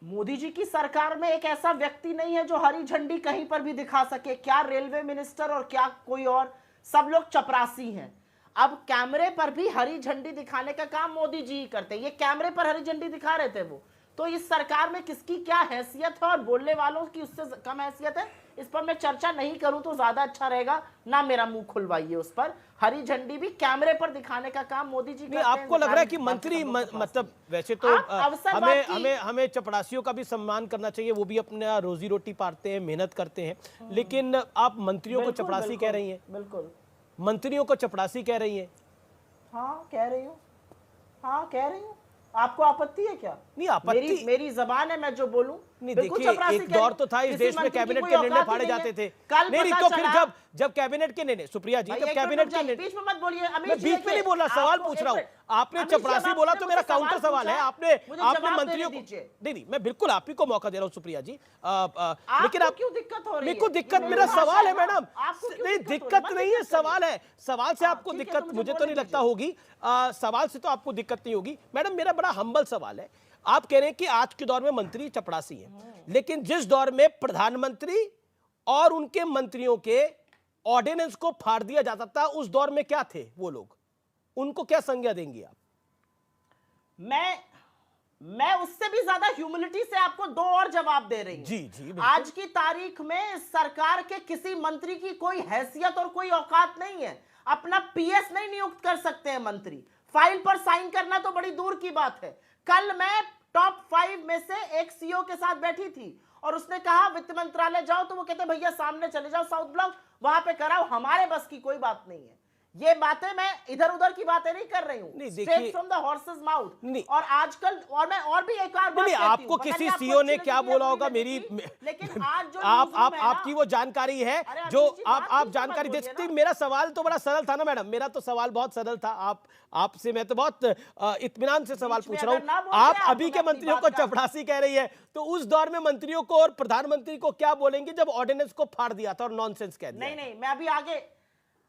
मोदी जी की सरकार में एक ऐसा व्यक्ति नहीं है जो हरी झंडी कहीं पर भी दिखा सके। क्या रेलवे मिनिस्टर और क्या कोई और, सब लोग चपरासी हैं। अब कैमरे पर भी हरी झंडी दिखाने का काम मोदी जी ही करते हैं। ये कैमरे पर हरी झंडी दिखा रहे थे वो। तो इस सरकार में किसकी क्या हैसियत है और बोलने वालों की उससे कम हैसियत है, इस पर मैं चर्चा नहीं करूं तो ज्यादा अच्छा रहेगा। ना मेरा मुंह खुलवाइए उस पर। हरी झंडी भी कैमरे पर दिखाने का काम मोदी जी करते हैं। आपको लग रहा है कि मंत्री मतलब वैसे तो हमें चपरासियों का भी सम्मान करना चाहिए, वो भी अपना रोजी रोटी पाते हैं, मेहनत करते हैं, लेकिन आप मंत्रियों को चपरासी कह रही हैं। बिल्कुल, मंत्रियों को चपरासी कह रही हैं। हाँ कह रही हूँ, हाँ कह रही हूँ। आपको आपत्ति है क्या? नहीं आपत्ति, मेरी जबान है, मैं जो बोलूं। नहीं देखिए, एक दौर तो था इस देश में कैबिनेट के निर्णय फाड़े जाते थे। नहीं तो फिर जब कैबिनेट के निर्णय, सुप्रिया जी, जब कैबिनेट के निर्णय, बीच में मत बोलिए। मैं बीच में नहीं बोल रहा, सवाल पूछ रहा हूँ। आपने चपरासी बोला तो मेरा काउंटर सवाल है। आपने मंत्रियों को, नहीं मैं बिल्कुल आप ही को मौका दे रहा हूँ सुप्रिया जी। लेकिन आप क्यों दिक्कत हो रही है? मेरे को दिक्कत, मेरा सवाल है मैडम। नहीं दिक्कत नहीं है, सवाल है। सवाल से आपको दिक्कत मुझे तो नहीं लगता होगी। सवाल से तो आपको दिक्कत नहीं होगी। मैडम मेरा बड़ा हम्बल सवाल है। आप कह रहे हैं कि आज के दौर में मंत्री चपरासी हैं, लेकिन जिस दौर में प्रधानमंत्री और उनके मंत्रियों के ऑर्डिनेंस को फाड़ दिया जाता था, उस दौर में क्या थे वो लोग? उनको क्या संज्ञा देंगी आप? मैं उससे भी ज्यादा ह्यूमिलिटी से आपको 2 और जवाब दे रही हूं। जी आज की तारीख में सरकार के किसी मंत्री की कोई हैसियत और कोई औकात नहीं है। अपना पीएस नहीं नियुक्त कर सकते हैं मंत्री। फाइल पर साइन करना तो बड़ी दूर की बात है। कल मैं टॉप 5 में से एक सीईओ के साथ बैठी थी और उसने कहा वित्त मंत्रालय जाओ, तो वो कहते भैया सामने चले जाओ साउथ ब्लॉक, वहां पे कराओ, हमारे बस की कोई बात नहीं है। ये बातें मैं इधर उधर की बातें नहीं कर रही हूँ, नहीं, स्ट्रेट देखिए- फ्रॉम द हॉर्सेस माउथ। नहीं। और आजकल और मैं और भी एक और बात नहीं, कहती आपको हूँ, पता किसी नहीं आपको सीईओ ने अच्छी क्या लगी बोला या होगा, बुरी मेरी लगी, लेकिन आज जो आप newsroom है ना- आपकी वो जानकारी है अरे जो अमित जी, बात आप ठीक से जानकारी मत दे बोलिए सकते हैं। ना। मेरा सवाल तो बड़ा सरल था ना मैडम, मेरा तो सवाल बहुत सरल था। आपसे मैं तो बहुत इत्मीनान से सवाल बीच में पूछ रहा अगर ना हूँ। बोलते आप आप अभी तो के मैं अपनी मंत्रियों को बात का- चपरासी कह रही है, तो उस दौर में मंत्रियों को और प्रधानमंत्री को क्या बोलेंगे जब ऑर्डिनेंस को फाड़ दिया था और नॉनसेंस कह दिया? नहीं नहीं, मैं अभी आगे,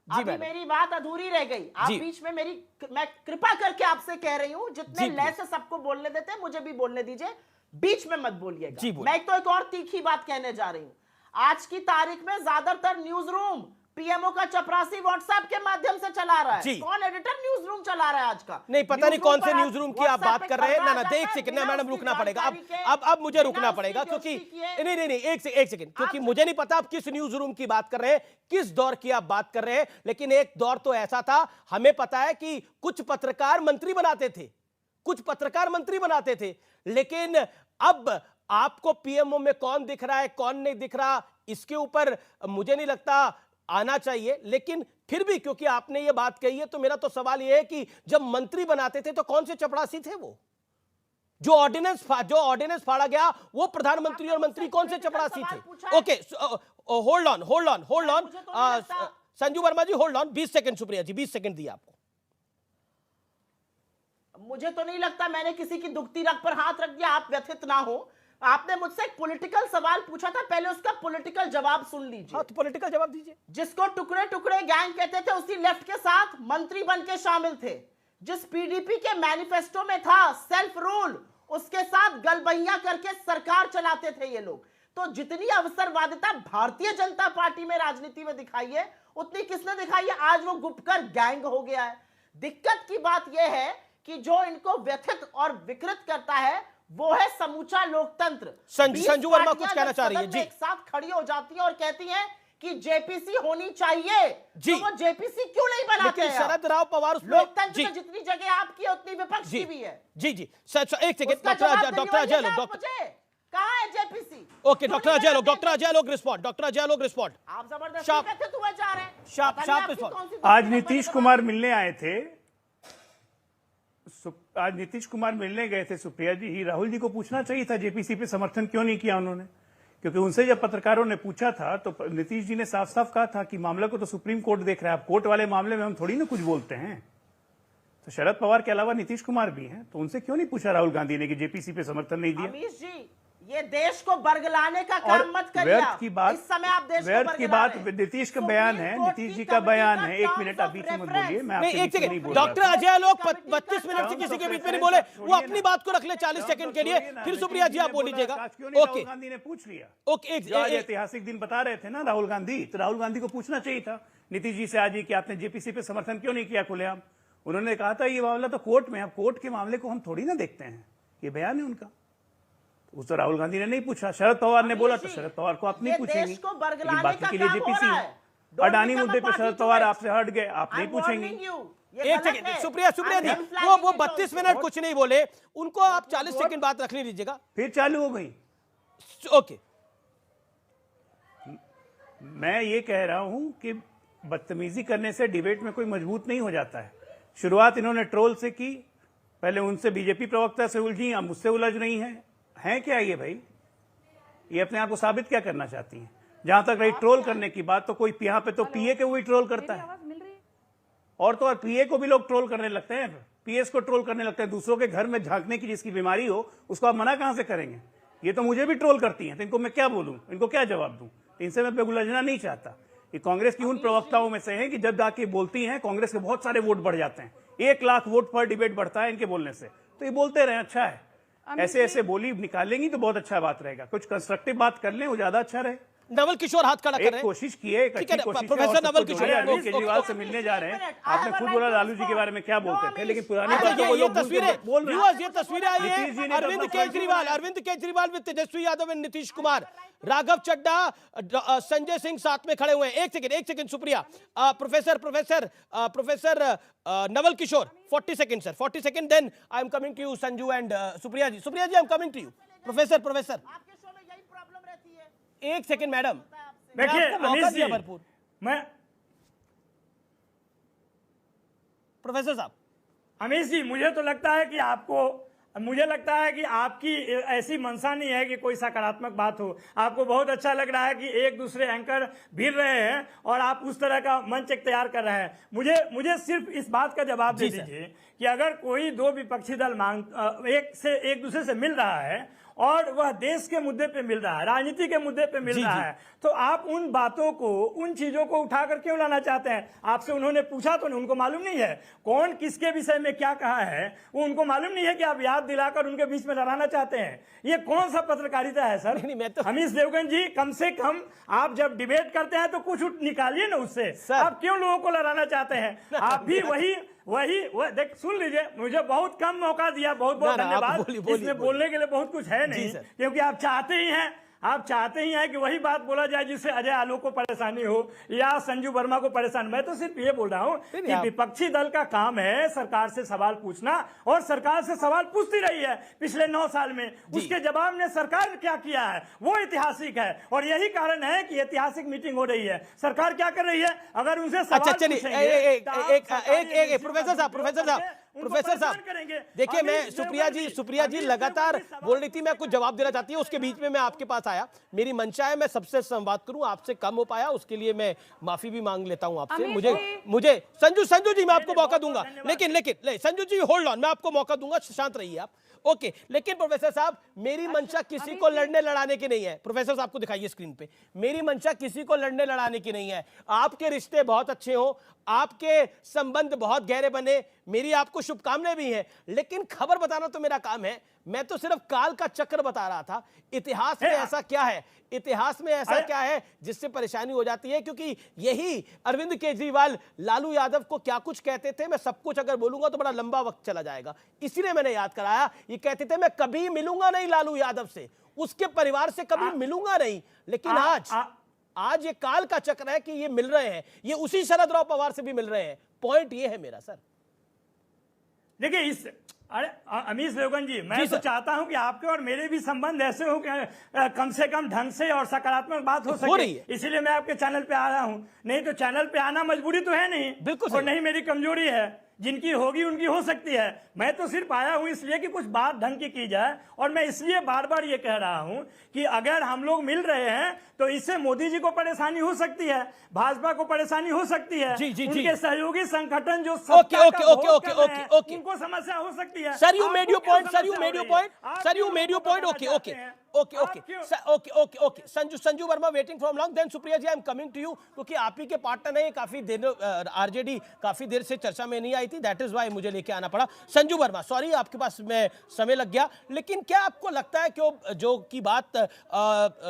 अभी मैडम। मेरी बात अधूरी रह गई, आप जी। बीच में मैं कृपा करके आपसे कह रही हूँ, जितने जी, लय से सबको बोलने देते हैं मुझे भी बोलने दीजिए, बीच में मत जी, बोलिएगा। बोलिए। मैं तो एक और तीखी बात कहने जा रही हूँ। आज की तारीख में ज्यादातर न्यूज रूम पीएमओ का चपरासी व्हाट्सएप के माध्यम से चला रहा है। जी। कौन एडिटर न्यूज रूम चला रहा है आज का? नहीं, पता नहीं कौन से न्यूज रूम की आप बात कर रहे हैं। ना एक सेकंड, ना मैडम रुकना पड़ेगा। अब मुझे रुकना पड़ेगा क्योंकि नहीं एक सेकंड, क्योंकि मुझे नहीं पता आप किस न्यूज रूम की बात कर रहे हैं, किस दौर की आप बात कर रहे हैं। लेकिन एक दौर तो ऐसा था, हमें पता है कि कुछ पत्रकार मंत्री बनाते थे, लेकिन अब आपको पीएमओ में कौन दिख रहा है, कौन नहीं दिख रहा, इसके ऊपर मुझे नहीं लगता आना चाहिए। लेकिन फिर भी क्योंकि आपने ये बात कही है, तो मेरा तो सवाल ये है कि जब मंत्री बनाते थे तो कौन से चपरासी थे वो? जो ऑर्डिनेंस फाड़ा गया, वो प्रधानमंत्री और मंत्री कौन से चपरासी थे? Okay, hold on Sanju Verma ji, hold on 20 second. Supriya ji 20 second दिए आपको। मुझे तो नहीं लगता मैंने किसी की दुखती रग पर हाथ रख दिया, आप व्यथित ना हो। आपने मुझसे एक पॉलिटिकल सवाल पूछा था, पहले उसका पॉलिटिकल जवाब सुन लीजिए। हाँ, तो पॉलिटिकल जवाब दीजिए। जिसको टुकड़े टुकड़े गैंग कहते थे, उसी लेफ्ट के साथ मंत्री बन के शामिल थे। जिस पीडीपी के मैनिफेस्टो में था सेल्फ रूल, उसके साथ गलबैया करके सरकार चलाते थे ये लोग। तो जितनी अवसरवादिता भारतीय जनता पार्टी में राजनीति में दिखाई है, उतनी किसने दिखाई है? आज वो गुपकर गैंग हो गया है। दिक्कत की बात यह है कि जो इनको व्यथित और विकृत करता है वो है समूचा लोकतंत्र। संजू वर्मा कुछ कहना चाह रही है। जी, जी, एक साथ खड़ी हो जाती है और कहती हैं कि जेपीसी होनी चाहिए। जी। तो वो जेपीसी क्यों नहीं बनाते लेकिन हैं? शरद राव पवार उसमें लोकतंत्र में जितनी जगह आपकी है उतनी विपक्ष की भी है। जी एक सेकंड, उसका जवाब डॉक्टर दिलवाइएगा अजय लोग, आप मुझे। कहाँ है जेपीसी? ओके, डॉक्टर अजय लोग रिस्पॉन्ड। आप जबरदस्ती शार्प- व्यथित हुए जा रहे हैं। शार्प- पता नहीं शार्प आपकी रिस्पॉन्ड। कौन सी आज दुश्मनी नीतीश बनी कुमार मिलने आए थे, आज नीतीश कुमार मिलने गए थे सुप्रिया जी। राहुल जी को पूछना चाहिए था जेपीसी पे समर्थन क्यों नहीं किया उन्होंने, क्योंकि उनसे जब पत्रकारों ने पूछा था तो नीतीश जी ने साफ साफ कहा था कि मामला को तो सुप्रीम कोर्ट देख रहा है, आप कोर्ट वाले मामले में हम थोड़ी ना कुछ बोलते हैं। तो शरद पवार के अलावा नीतीश कुमार भी हैं, तो उनसे क्यों नहीं पूछा राहुल गांधी ने कि जेपीसी पे समर्थन नहीं दिया? अमीश जी, ये देश को बरगलाने का और काम मत करिए। व्यर्थ की बात, इस समय आप देश को व्यर्थ की बरगला बात रहे हैं। नीतीश का बयान है, सुप्रीम कोर्ट नीतीश जी की का कमेटी बयान का है। एक terms मिनट, आप of बीच में मत reference। बोलिए, मैं नहीं, आपसे एक बीच में नहीं सेकंड, बोल रहा डॉक्टर था। अजय लोग कमेटी 32 मिनट से terms किसी of के बीच में नहीं reference बोले, आप वो छोड़िए अपनी ना। बात को रख ले 40 सेकंड के लिए, फिर सुप्रिया जी आप बोल लीजिएगा। ओके राहुल गांधी ने पूछ लिया। ओके, जो आज ऐतिहासिक दिन बता रहे थे ना राहुल गांधी, तो राहुल गांधी को पूछना चाहिए था नीतीश जी से आज ही कि आपने जेपीसी पे समर्थन क्यों नहीं किया खुलेआम। उन्होंने कहा था ये मामला तो कोर्ट में, अब कोर्ट के मामले को हम थोड़ी ना देखते हैं, ये बयान है उनका। उस तो राहुल गांधी ने नहीं पूछा, शरद पवार ने बोला तो शरद पवार को आप नहीं पूछेंगे, लेकिन बाकी के लिए जेपीसी है। अडानी मुद्दे पे शरद पवार आपसे हट गए, आप नहीं पूछेंगे। एक सेकंड, सुप्रिया जी, वो 32 मिनट कुछ नहीं बोले, उनको आप 40 सेकंड बात रखने दीजिएगा। फिर चालू हो गई। ओके, मैं ये कह रहा हूं कि बदतमीजी करने से डिबेट में कोई मजबूत नहीं हो जाता है। शुरुआत इन्होंने ट्रोल से की, पहले उनसे बीजेपी प्रवक्ता से उलझी, अब मुझसे उलझ रही हैं क्या ये भाई? ये अपने आप को साबित क्या करना चाहती हैं? जहां तक रही ट्रोल करने की बात, तो कोई यहाँ पे तो पीए के वही ट्रोल करता है, और तो और पीए को भी लोग ट्रोल करने लगते हैं, पीएस को ट्रोल करने लगते हैं। दूसरों के घर में झांकने की जिसकी बीमारी हो उसको आप मना कहां से करेंगे? ये तो मुझे भी ट्रोल करती हैं, तो इनको मैं क्या बोलूं, इनको क्या जवाब दूं? इनसे मैं उलझना नहीं चाहता। ये कांग्रेस की उन प्रवक्ताओं में से हैं कि जब जाके बोलती हैं कांग्रेस के बहुत सारे वोट बढ़ जाते हैं, 1 लाख वोट पर डिबेट बढ़ता है इनके बोलने से। तो ये बोलते रहे, अच्छा है, ऐसे ऐसे बोली निकालेंगी तो बहुत अच्छा बात रहेगा। कुछ कंस्ट्रक्टिव बात कर लें, वो ज्यादा अच्छा रहे। नवल किशोर हाथ खड़ा कर रहे हैं। कोशिश की है, एक अच्छी कोशिश है। प्रोफेसर नवल किशोर अरविंद केजरीवाल से मिलने जा रहे हैं। आपने खुद बोला लालू जी के बारे में क्या बोलते थे, लेकिन पुरानी बातों को लोग तस्वीरें बोल रहे व्यूअर्स, ये तस्वीरें आई नीतीश जी हैं ने तो अरविंद अपना केजरीवाल विद तेजस्वी यादव एंड नीतीश कुमार, राघव चड्डा, संजय सिंह साथ में खड़े हुए हैं। एक second Supriya, professor Naval Kishore 40 second sir, 40 second, then I am coming to you Sanju and Supriya ji I am coming to you. Professor आपके शो में यही प्रॉब्लम रहती है। एक सेकंड मैडम, देखिए आपको मौका अमीश दिया जी, भरपूर। मैं प्रोफेसर साहब। अमीश जी, मुझे लगता है कि आपकी ऐसी मंशा नहीं है कि कोई सकारात्मक बात हो। आपको बहुत अच्छा लग रहा है कि एक दूसरे एंकर भिड़ रहे हैं और आप उस तरह का मंच एक तैयार कर रहे हैं। मुझे सिर्फ इस बात का जवाब दे दीजिए कि अगर कोई दो विपक्षी दल एक दूसरे से मिल रहा है और वह देश के मुद्दे पे मिल रहा है, राजनीति के मुद्दे पे मिल रहा है, तो आप उन बातों को, उन चीजों को उठाकर क्यों लाना चाहते हैं? आपसे उन्होंने पूछा तो उनको मालूम नहीं है कौन किसके विषय में क्या कहा है, वो उनको मालूम नहीं है कि आप याद दिलाकर उनके बीच में लड़ाना चाहते हैं। ये कौन सा पत्रकारिता है सर? नहीं, मैं तो अमीश देवगन जी, कम से कम आप जब डिबेट करते हैं तो कुछ निकालिए ना उससे। आप क्यों लोगों को लड़ाना चाहते हैं? आप भी देख, सुन लीजिए, मुझे बहुत कम मौका दिया, बहुत बहुत धन्यवाद। इसमें बोलने के लिए बहुत कुछ है नहीं, क्योंकि आप चाहते ही हैं कि वही बात बोला जाए जिससे अजय आलोक को परेशानी हो या संजू वर्मा को परेशानी। मैं तो सिर्फ ये बोल रहा हूं कि विपक्षी दल का काम है सरकार से सवाल पूछना, और सरकार से सवाल पूछती रही है पिछले 9 साल में। उसके जवाब में सरकार ने क्या किया है वो ऐतिहासिक है, और यही कारण है कि ऐतिहासिक मीटिंग हो रही है। सरकार क्या कर रही है? अगर उनसे सवाल प्रोफेसर साहब देखिए, मैं सुप्रिया जी लगातार बोल रही थी, मैं कुछ जवाब देना चाहती हूँ, उसके बीच में मैं आपके पास आया। मेरी मंशा है मैं सबसे संवाद करूं, आपसे कम हो पाया, उसके लिए मैं माफी भी मांग लेता हूं आपसे। मुझे संजू जी मैं आपको मौका दूंगा, लेकिन संजू जी होल्ड ऑन, मैं आपको मौका दूंगा, शांत रहिए आप। ओके, लेकिन प्रोफेसर साहब, मेरी मंशा किसी को लड़ने लड़ाने की नहीं है। प्रोफेसर साहब को दिखाइए स्क्रीन पे, मेरी मंशा किसी को लड़ने लड़ाने की नहीं है। आपके रिश्ते बहुत अच्छे हो, आपके संबंध बहुत गहरे बने, मेरी आपको शुभकामनाएं भी हैं, लेकिन खबर बताना तो मेरा काम है। मैं तो सिर्फ काल का चक्र बता रहा था। इतिहास में ऐसा क्या है जिससे परेशानी हो जाती है? क्योंकि यही अरविंद केजरीवाल लालू यादव को क्या कुछ कहते थे, मैं सब कुछ अगर बोलूंगा तो बड़ा लंबा वक्त चला जाएगा, इसीलिए मैंने याद कराया। ये कहते थे मैं कभी मिलूंगा नहीं लालू यादव से, उसके परिवार से कभी मिलूंगा नहीं, लेकिन आज ये काल का चक्र है कि ये मिल रहे हैं, ये उसी शरद राव पवार से भी मिल रहे हैं। पॉइंट ये है मेरा सर। देखिए, अरे अमीश देवगन जी, मैं तो चाहता हूं कि आपके और मेरे भी संबंध ऐसे हो कि कम से कम ढंग से और सकारात्मक बात हो सके, इसीलिए मैं आपके चैनल पे आ रहा हूं। नहीं तो चैनल पे आना मजबूरी तो है नहीं, बिल्कुल, और नहीं मेरी कमजोरी है। जिनकी होगी उनकी हो सकती है। मैं तो सिर्फ आया हूं इसलिए कि कुछ बात ढंग की जाए, और मैं इसलिए बार बार ये कह रहा हूं कि अगर हम लोग मिल रहे हैं तो इससे मोदी जी को परेशानी हो सकती है, भाजपा को परेशानी हो सकती है, उनके सहयोगी संगठन जो उनको समस्या हो सकती है। Sir you made your point, okay. Sanju Verma waiting from long, then Supriya ji I am coming to you, क्योंकि आप ही के पार्टनर है, काफी देर आरजेडी काफी देर से चर्चा में नहीं आई थी, दैट इज व्हाई मुझे लेके आना पड़ा। संजू वर्मा, सॉरी आपके पास में समय लग गया, लेकिन क्या आपको लगता है कि जो की बात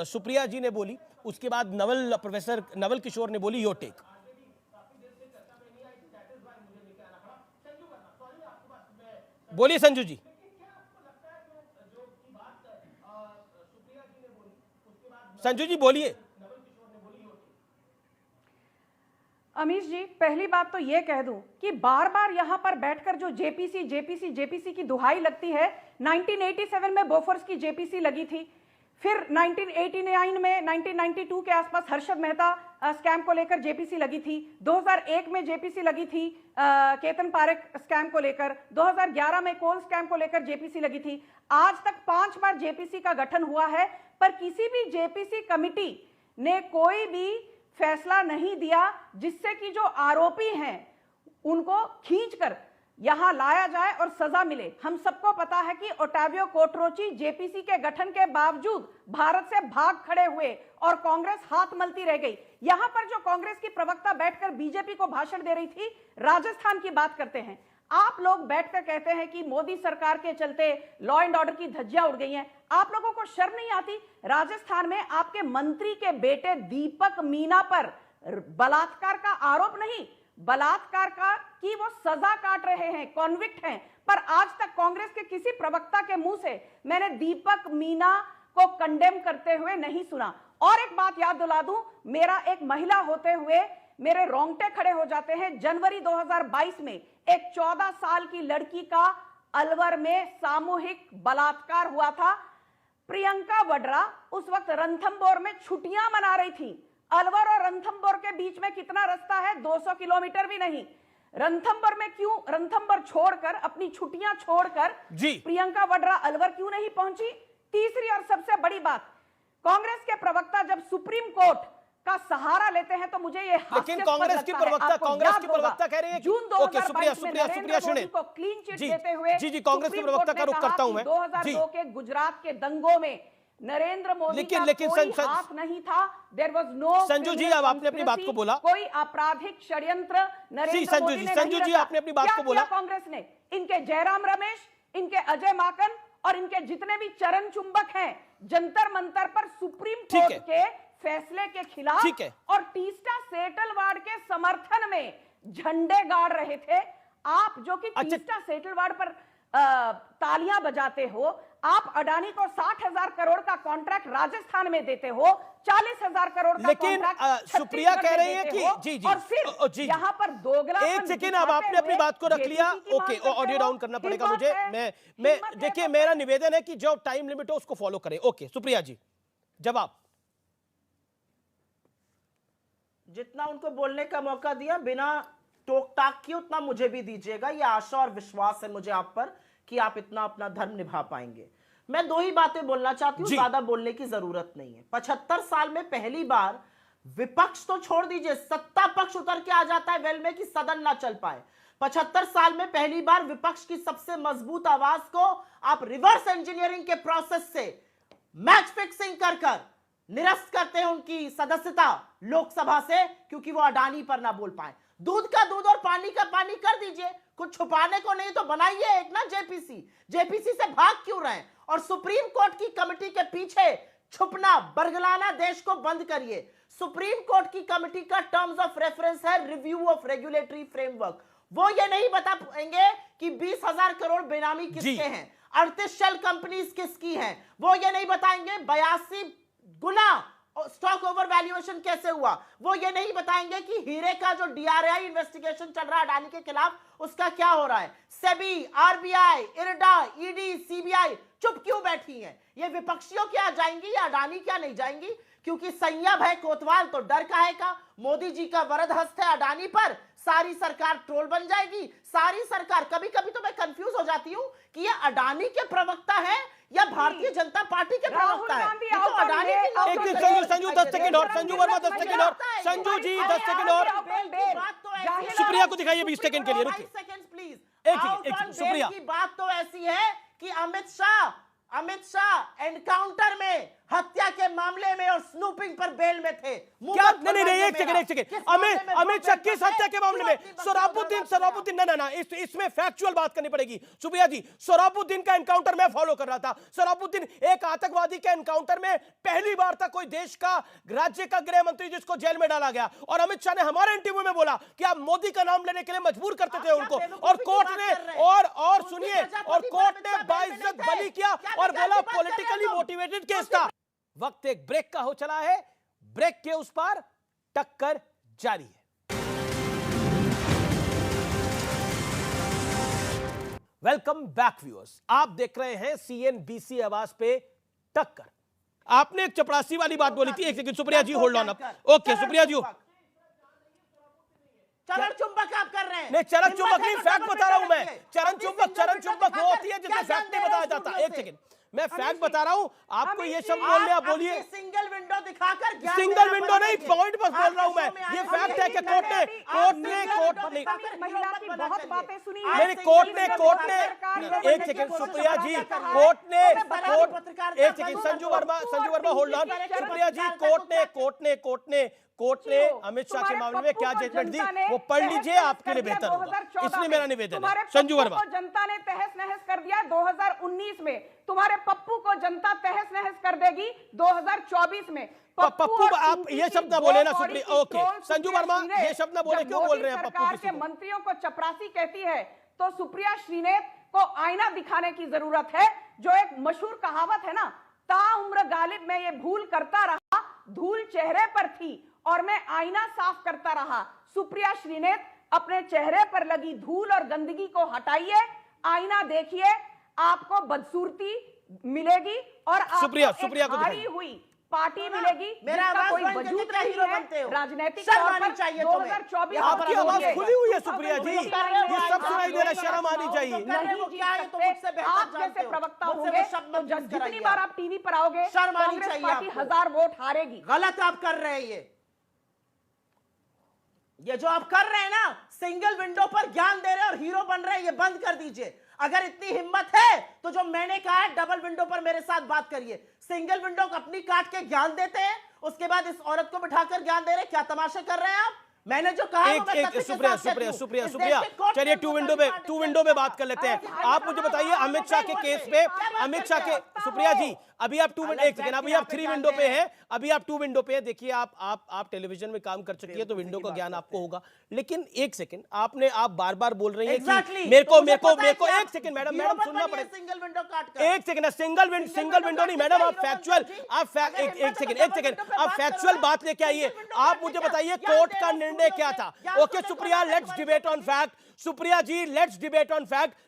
सुप्रिया जी ने बोली, उसके बाद प्रोफेसर नवल किशोर ने बोली, योर टेक? बोलिए संजू जी। संजू जी बोलिए। अमीश जी, पहली बात तो ये कह दूं कि बार बार यहां पर बैठकर जो जेपीसी की दुहाई लगती है, 1987 में बोफोर्स की जेपीसी लगी थी, फिर 1989 में 1992 के आसपास हर्षद मेहता स्कैम को लेकर जेपीसी लगी थी, 2001 में जेपीसी लगी थी केतन पारेख स्कैम को लेकर, 2011 में कोल स्कैम को लेकर जेपीसी लगी थी। आज तक 5 बार जेपीसी का गठन हुआ है, पर किसी भी जेपीसी कमिटी ने कोई भी फैसला नहीं दिया जिससे कि जो आरोपी हैं उनको खींचकर यहां लाया जाए और सजा मिले। हम सबको पता है कि ओटावियो कोटरोची जेपीसी के गठन के बावजूद भारत से भाग खड़े हुए और कांग्रेस हाथ मलती रह गई। यहां पर जो कांग्रेस की प्रवक्ता बैठकर बीजेपी को भाषण दे रही थी, राजस्थान की बात करते हैं, आप लोग बैठकर कहते हैं कि मोदी सरकार के चलते लॉ एंड ऑर्डर की धज्जियां उड़ गई हैं। आप लोगों को शर्म नहीं आती? राजस्थान में आपके मंत्री के बेटे दीपक मीना पर बलात्कार का आरोप नहीं, बलात्कार का की वो सजा काट रहे हैं, कॉन्विक्ट हैं, पर आज तक कांग्रेस के किसी प्रवक्ता के मुंह से मैंने दीपक मीना को कंडेम करते हुए नहीं सुना। और एक बात याद दिला दूं, मेरा एक महिला होते हुए मेरे रोंगटे खड़े हो जाते हैं। जनवरी 2022 में एक 14 साल की लड़की का अलवर में सामूहिक बलात्कार हुआ था। प्रियंका वड्रा उस वक्त रणथंभौर में छुट्टियां मना रही थी। अलवर और रणथंभौर के बीच में कितना रास्ता है? 200 किलोमीटर भी नहीं। रणथंभौर में क्यों, रणथंभौर छोड़कर, अपनी छुट्टियां छोड़कर जी प्रियंका वाड्रा अलवर क्यों नहीं पहुंची? तीसरी और सबसे बड़ी बात, कांग्रेस के प्रवक्ता जब सुप्रीम कोर्ट का सहारा लेते हैं तो मुझे ये लेकिन कांग्रेस की प्रवक्ता कह रही है जून 2022 में नरेंद्र मोदी को क्लीन चिट देते हुए जी कांग्रेस की प्रवक्ता का रुख करता हूं मैं। 2002 के गुजरात के दंगों में नरेंद्र मोदी का कोई हाथ नहीं था। There was no. Sanju ji, अब आपने अपनी बात को बोला, कोई आपराधिक षड्यंत्र नरेंद्र मोदी ने नहीं रचा। संजू जी, आपने अपनी बात को बोला। कांग्रेस ने, इनके जयराम रमेश, इनके अजय माकन और इनके जितने भी चरण चुंबक हैं, जंतर मंतर पर सुप्रीम कोर्ट के फैसले के खिलाफ और टीस्टा सेटलवाड़ के समर्थन में झंडे गाड़ रहे थे। आप जो कि टीस्टा सेटलवाड़ पर तालियां बजाते हो, आप अडानी को 60,000 करोड़ का कॉन्ट्रैक्ट राजस्थान में देते हो, 40,000 करोड़ का कॉन्ट्रैक्ट सुप्रिया कह रही है कि जी और फिर यहाँ पर दोगला। एक सेकेंड, अब आपने अपनी बात को रख लिया। ओके, ऑडियो डाउन करना पड़ेगा मुझे। मैं देखिए, मेरा निवेदन है कि जो टाइम लिमिट हो उसको फॉलो करें। ओके सुप्रिया जी, जवाब। जितना उनको बोलने का मौका दिया बिना टोक टाक किए उतना मुझे भी दीजिएगा। ये आशा और विश्वास है मुझे आप पर कि आप इतना अपना धर्म निभा पाएंगे। मैं दो ही बातें बोलना चाहती हूँ, ज्यादा बोलने की जरूरत नहीं है। 75 साल में पहली बार विपक्ष तो छोड़ दीजिए, सत्ता पक्ष उतर के आ जाता है वेल में कि सदन ना चल पाए। 75 साल में पहली बार विपक्ष की सबसे मजबूत आवाज को आप रिवर्स इंजीनियरिंग के प्रोसेस से मैच फिक्सिंग कर निरस्त करते हैं उनकी सदस्यता लोकसभा से, क्योंकि वो अडानी पर ना बोल पाए। दूध का दूध और पानी का पानी कर दीजिए, कुछ छुपाने को नहीं तो बनाइए एक ना जेपीसी से भाग क्यों रहे हैं? और सुप्रीम कोर्ट की कमेटी के पीछे छुपना, बरगलाना देश को बंद करिए। सुप्रीम कोर्ट की कमेटी का टर्म्स ऑफ रेफरेंस है रिव्यू ऑफ रेगुलेटरी फ्रेमवर्क। वो ये नहीं बता पाएंगे कि 20,000 करोड़ बेनामी किसके हैं, 38 शेल कंपनीज किसकी हैं। वो ये नहीं बताएंगे 82 गुना स्टॉक ओवर वैल्यूएशन कैसे हुआ। वो ये नहीं बताएंगे कि हीरे का जो डीआरआई इन्वेस्टिगेशन चल रहा है अडानी के खिलाफ, उसका क्या हो रहा है। SEBI, RBI, IRDA, ED, CBI चुप क्यों बैठी हैं? ये विपक्षियों क्या जाएंगी या अडानी क्या नहीं जाएंगी? क्योंकि संयम है कोतवाल तो डर काहे का। मोदी जी का वरद हस्त है अडानी पर, सारी सरकार ट्रोल बन जाएगी। सारी सरकार, कभी कभी तो मैं कंफ्यूज हो जाती हूँ कि ये अडानी के प्रवक्ता है या भारतीय जनता पार्टी के प्रवक्ता है। तो अडानी संजू 10 सेकंड और, संजू वर्मा 10 सेकंड और, संजू जी 10 सेकंड और, सुप्रिया को दिखाइए 20 सेकंड के लिए, रुकिए प्लीज। एक सुप्रिया की बात तो ऐसी है कि अमित शाह एनकाउंटर में, हत्या के मामले में और स्नूपिंग पर बेल में थे। क्या? नहीं, एक सेकंड। अमित शाह किस हत्या के मामले में? सोराबुद्दीन ना, इसमें फैक्चुअल बात करनी पड़ेगी सुप्रिया जी। सोराबुद्दीन का एनकाउंटर मैं फॉलो कर रहा था। सोराबुद्दीन एक आतंकवादी के एनकाउंटर में पहली बार था कोई देश का, राज्य का गृह मंत्री जिसको जेल में डाला गया। और अमित शाह ने हमारे इंटरव्यू में बोला कि आप मोदी का नाम लेने के लिए मजबूर करते थे उनको, और कोर्ट ने और सुनिए, और कोर्ट ने बाइज्जत बरी किया और बोला पॉलिटिकली मोटिवेटेड केस था। वक्त एक ब्रेक का हो चला है, ब्रेक के उस पार टक्कर जारी है। वेलकम बैक व्यूअर्स, आप देख रहे हैं सीएनबीसी आवाज पे टक्कर। आपने एक चपरासी वाली बात बोली थी। एक second Supriya ji, hold on up. Okay Supriya ji, चरण चुंबक आप कर रहे हैं। नहीं, चरण चुंबक नहीं, फैक्ट बता रहा हूं मैं। चरण चुंबक वो होती है जिसमें फैक्ट नहीं बताया जाता। एक सेकंड, मैं फैक्ट बता रहा हूं आपको। ये शब्द बोलने आप बोलिए। सिंगल विंडो दिखाकर, सिंगल विंडो नहीं, पॉइंट पर बोल रहा हूं मैं। ये फैक्ट है कि कोर्ट ने महिला की बहुत बातें सुनी। मेरी कोर्ट ने एक सेकंड सुप्रिया जी, कोर्ट ने एक second, Sanju Verma hold on. Supriya ji, court ने अमित शाह के मामले में क्या जजमेंट दी वो पढ़ लीजिए, आपके लिए बेहतर होगा। इसलिए मेरा निवेदन है। संजू वर्मा, जनता ने तहस नहस कर दिया 2019 में, तुम्हारे पप्पू को जनता तहस नहस कर देगी 2024 में। पप्पू, आप ये शब्द ना बोले ना सुप्रिया। ओके संजू वर्मा, ये शब्द ना बोले, क्यों बोल रहे हैं पप्पू? के मंत्रियों को चपरासी कहती है तो सुप्रिया श्रीनेत को आईना दिखाने की जरूरत है। जो एक मशहूर कहावत है ना, ताउम्र गालिब मैं ये भूल करता रहा, धूल चेहरे पर थी और मैं आईना साफ करता रहा। सुप्रिया श्रीनेत, अपने चेहरे पर लगी धूल और गंदगी को हटाइए, आईना देखिए, आपको बदसूरती मिलेगी और सुप्रिया को हारी हुई पार्टी मिलेगी मेरा जिसका आवाज कोई बंद करके वजूद कितना नहीं हीरो है। बनते हो? राजनीतिक शर्म तौर आनी पर चाहिए तुम्हें। 2024 आपकी आवाज खुली हुई है सुप्रिया जी, नहीं ये सब सुनाई दे रहा है, शर्म आनी चाहिए। आप जैसे प्रवक्ता होंगे तो जितनी बार आप टीवी पर आओगे शर्म आनी कांग्रेस चाहिए पार्टी आपको। 1000 वोट हारेगी। गलत आप कर रहे हैं ये जो आप कर रहे हैं ना, सिंगल विंडो पर ज्ञान दे रहे हैं और हीरो बन रहे हैं, ये बंद कर दीजिए। अगर इतनी हिम्मत है तो जो मैंने कहा है डबल विंडो पर मेरे साथ बात करिए। सिंगल विंडो को अपनी काट के ज्ञान देते हैं, उसके बाद इस औरत को बिठाकर ज्ञान दे रहे हैं। क्या तमाशा कर रहे हैं आप? मैंने जो कहा एक सुप्रिया चलिए टू विंडो में बात कर लेते हैं। आप मुझे बताइए अमित शाह के केस पे, अमित शाह के, सुप्रिया जी अभी आप एक सेकंड, अभी आप 3 विंडो पे हैं, अभी आप 2 विंडो पे हैं। देखिए आप टेलीविजन में काम कर चुकी है तो विंडो का ज्ञान आपको होगा, लेकिन एक सेकंड आप बार बार बोल रही हैं कि मेरे को एक सेकंड मैडम सुनना पड़ेगा। सिंगल विंडो काट एक सेकंड, सिंगल विंडो नहीं मैडम, आप फैक्चुअल एक सेकंड आप फैक्चुअल बात लेके आइए। आप मुझे बताइए कोर्ट का निर्णय क्या था? Okay Supriya, let's debate on fact. Supriya ji let's debate on fact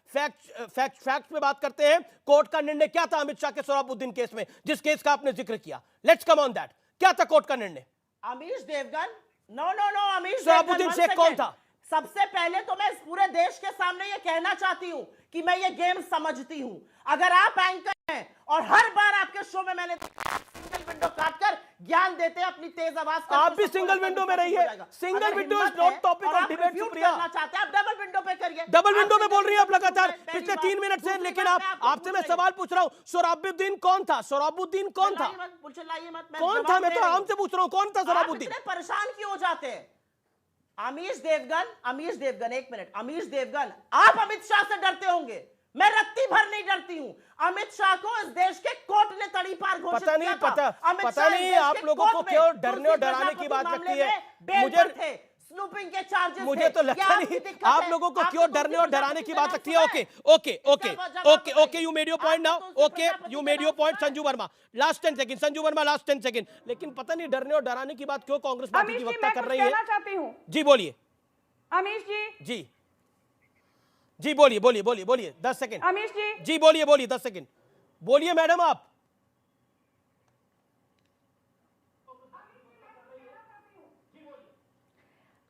पे बात करते हैं। कोर्ट का निर्णय क्या था अमित शाह के सोहराबुद्दीन केस में, जिस केस का आपने जिक्र किया? Let's come on that. क्या था कोर्ट का निर्णय? अमीश देवगन, नो अमीश सोहराबुद्दीन शेख कौन था? सबसे पहले तो मैं इस पूरे देश के सामने ये कहना चाहती हूं कि मैं ये गेम समझती हूं। अगर आप एंकर हैं और हर बार आपके शो में मैंने सिंगल विंडो काटकर ज्ञान देते हैं अपनी तेज आवाज से, आप भी सिंगल विंडो में रही है। Single window is not topic of debate Supriya. चाहते हैं आप डबल विंडो पे करिए। डबल विंडो में बोल रही है आप लगातार पिछले 3 मिनट से, लेकिन आपसे मैं सवाल पूछ रहा हूं सोहराबुद्दीन कौन था? सोहराबुद्दीन कौन था? कौन था? मैं तो आराम से पूछ रहा हूं कौन था सोहराबुद्दीन? परेशान क्यों हो जाते हैं? अमीश देवगन एक मिनट। अमीश देवगन, आप अमित शाह से डरते होंगे, मैं रत्ती भर नहीं डरती हूं। अमित शाह को इस देश के कोर्ट ने तड़ी पार घोषित किया था। पता नहीं आप लोगों को क्यों डरने और डराने की बात लगती है। मुझे तो लगता नहीं आप लोगों को क्यों डरने और डराने की बात लगती है। Okay you made your point now. Okay you made your point. Sanju Verma last 10 second, Sanju Verma last 10 second. लेकिन पता नहीं डरने और डराने की बात क्यों कांग्रेस पार्टी की वक्ता कर रही है। जी बोलिए अमीश जी। जी बोलिए 10 सेकंड। अमीश जी बोलिए 10 सेकंड बोलिए मैडम आप।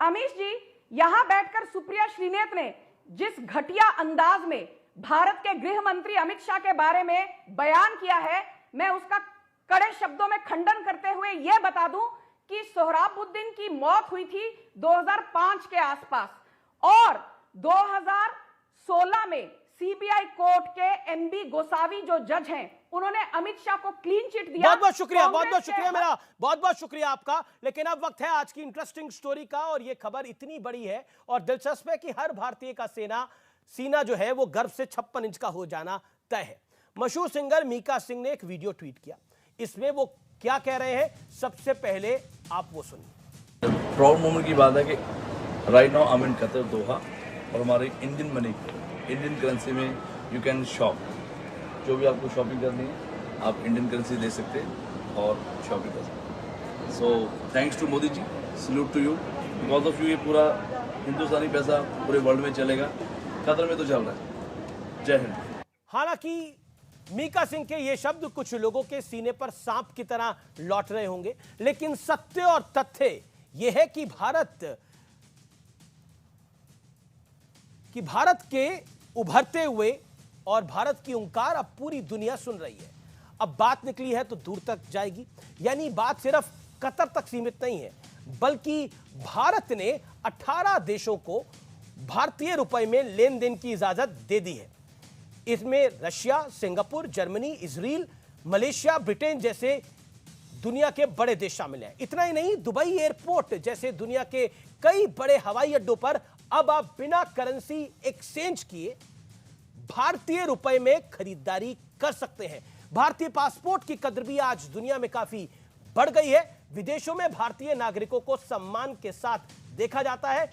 अमीश जी, यहां बैठकर सुप्रिया श्रीनेत ने जिस घटिया अंदाज में भारत के गृह मंत्री अमित शाह के बारे में बयान किया है, मैं उसका कड़े शब्दों में खंडन करते हुए यह बता दूं कि सोहराबुद्दीन की मौत हुई थी 2005 के आसपास और 2016 में सीबीआई कोर्ट के एमबी गोसावी जो जज हैं, उन्होंने अमित शाह को क्लीन चिट दिया। बहुत बहुत शुक्रिया मेरा बहुत शुक्रिया आपका। लेकिन अब वक्त है आज की इंटरेस्टिंग स्टोरी का, और यह खबर इतनी बड़ी है और दिलचस्प है कि हर भारतीय का सीना जो है वो गर्व से 56 इंच का हो जाना तय है। मशहूर सिंगर मीका सिंह ने एक वीडियो ट्वीट किया। इसमें वो क्या कह रहे हैं, सबसे पहले आप वो सुनिए। प्राउड मोमेंट की बात है कि right now I am in Qatar Doha, और हमारे इंडियन मनी, इंडियन करेंसी में यू कैन शॉप। जो भी आपको शॉपिंग करनी है आप इंडियन करेंसी दे सकते हैं और शॉपिंग कर सकते हैं। So thanks to Modi ji, salute to you. Because of you ये पूरा हिंदुस्तानी पैसा पूरे वर्ल्ड में चलेगा, कतर में तो चल रहा है। जय हिंद। हालांकि मीका सिंह के ये शब्द कुछ लोगों के सीने पर सांप की तरह लौट रहे होंगे, लेकिन सत्य और तथ्य यह है कि भारत के उभरते हुए और भारत की ओंकार अब पूरी दुनिया सुन रही है। अब बात निकली है तो दूर तक जाएगी, यानी बात सिर्फ कतर तक सीमित नहीं है, बल्कि भारत ने 18 देशों को भारतीय रुपए में लेन देन की इजाजत दे दी है। इसमें Russia, Singapore, Germany, Israel, Malaysia, Britain जैसे दुनिया के बड़े देश शामिल हैं। इतना ही नहीं, दुबई एयरपोर्ट जैसे दुनिया के कई बड़े हवाई अड्डों पर अब आप बिना करेंसी एक्सचेंज किए भारतीय रुपए में खरीदारी कर सकते हैं। भारतीय पासपोर्ट की कद्र भी आज दुनिया में काफी बढ़ गई है। विदेशों में भारतीय नागरिकों को सम्मान के साथ देखा जाता है।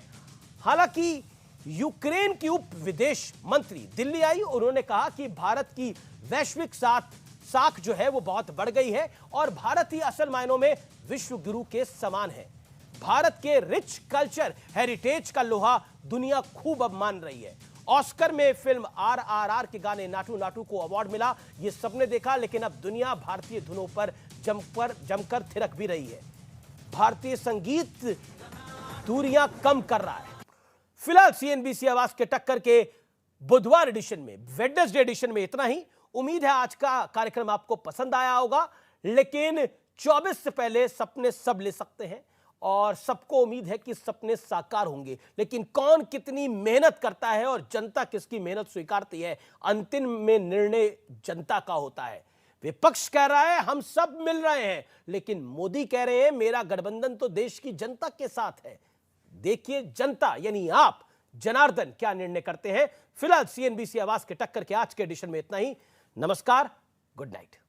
हालांकि यूक्रेन की उप विदेश मंत्री दिल्ली आई, उन्होंने कहा कि भारत की वैश्विक साख जो है वो बहुत बढ़ गई है और भारत ही असल मायनों में विश्व गुरु के समान है। भारत के रिच कल्चर हेरिटेज का लोहा दुनिया खूब अब मान रही है ऑस्कर में फिल्म RRR के गाने नाटू नाटू को अवार्ड मिला। ये सबने देखा, लेकिन अब दुनिया भारतीय धुनों पर जमकर थिरक भी रही है। भारतीय संगीत दूरियां कम कर रहा है। फिलहाल CNBC आवाज के टक्कर के बुधवार एडिशन में, वेडनेसडे एडिशन में इतना ही। उम्मीद है आज का कार्यक्रम आपको पसंद आया होगा, लेकिन 24 से पहले सपने सब ले सकते हैं और सबको उम्मीद है कि सपने साकार होंगे, लेकिन कौन कितनी मेहनत करता है और जनता किसकी मेहनत स्वीकारती है, अंतिम में निर्णय जनता का होता है। विपक्ष कह रहा है हम सब मिल रहे हैं, लेकिन मोदी कह रहे हैं मेरा गठबंधन तो देश की जनता के साथ है। देखिए जनता यानी आप जनार्दन क्या निर्णय करते हैं। फिलहाल CNBC आवाज के टक्कर के आज के एडिशन में इतना ही। नमस्कार, गुड नाइट।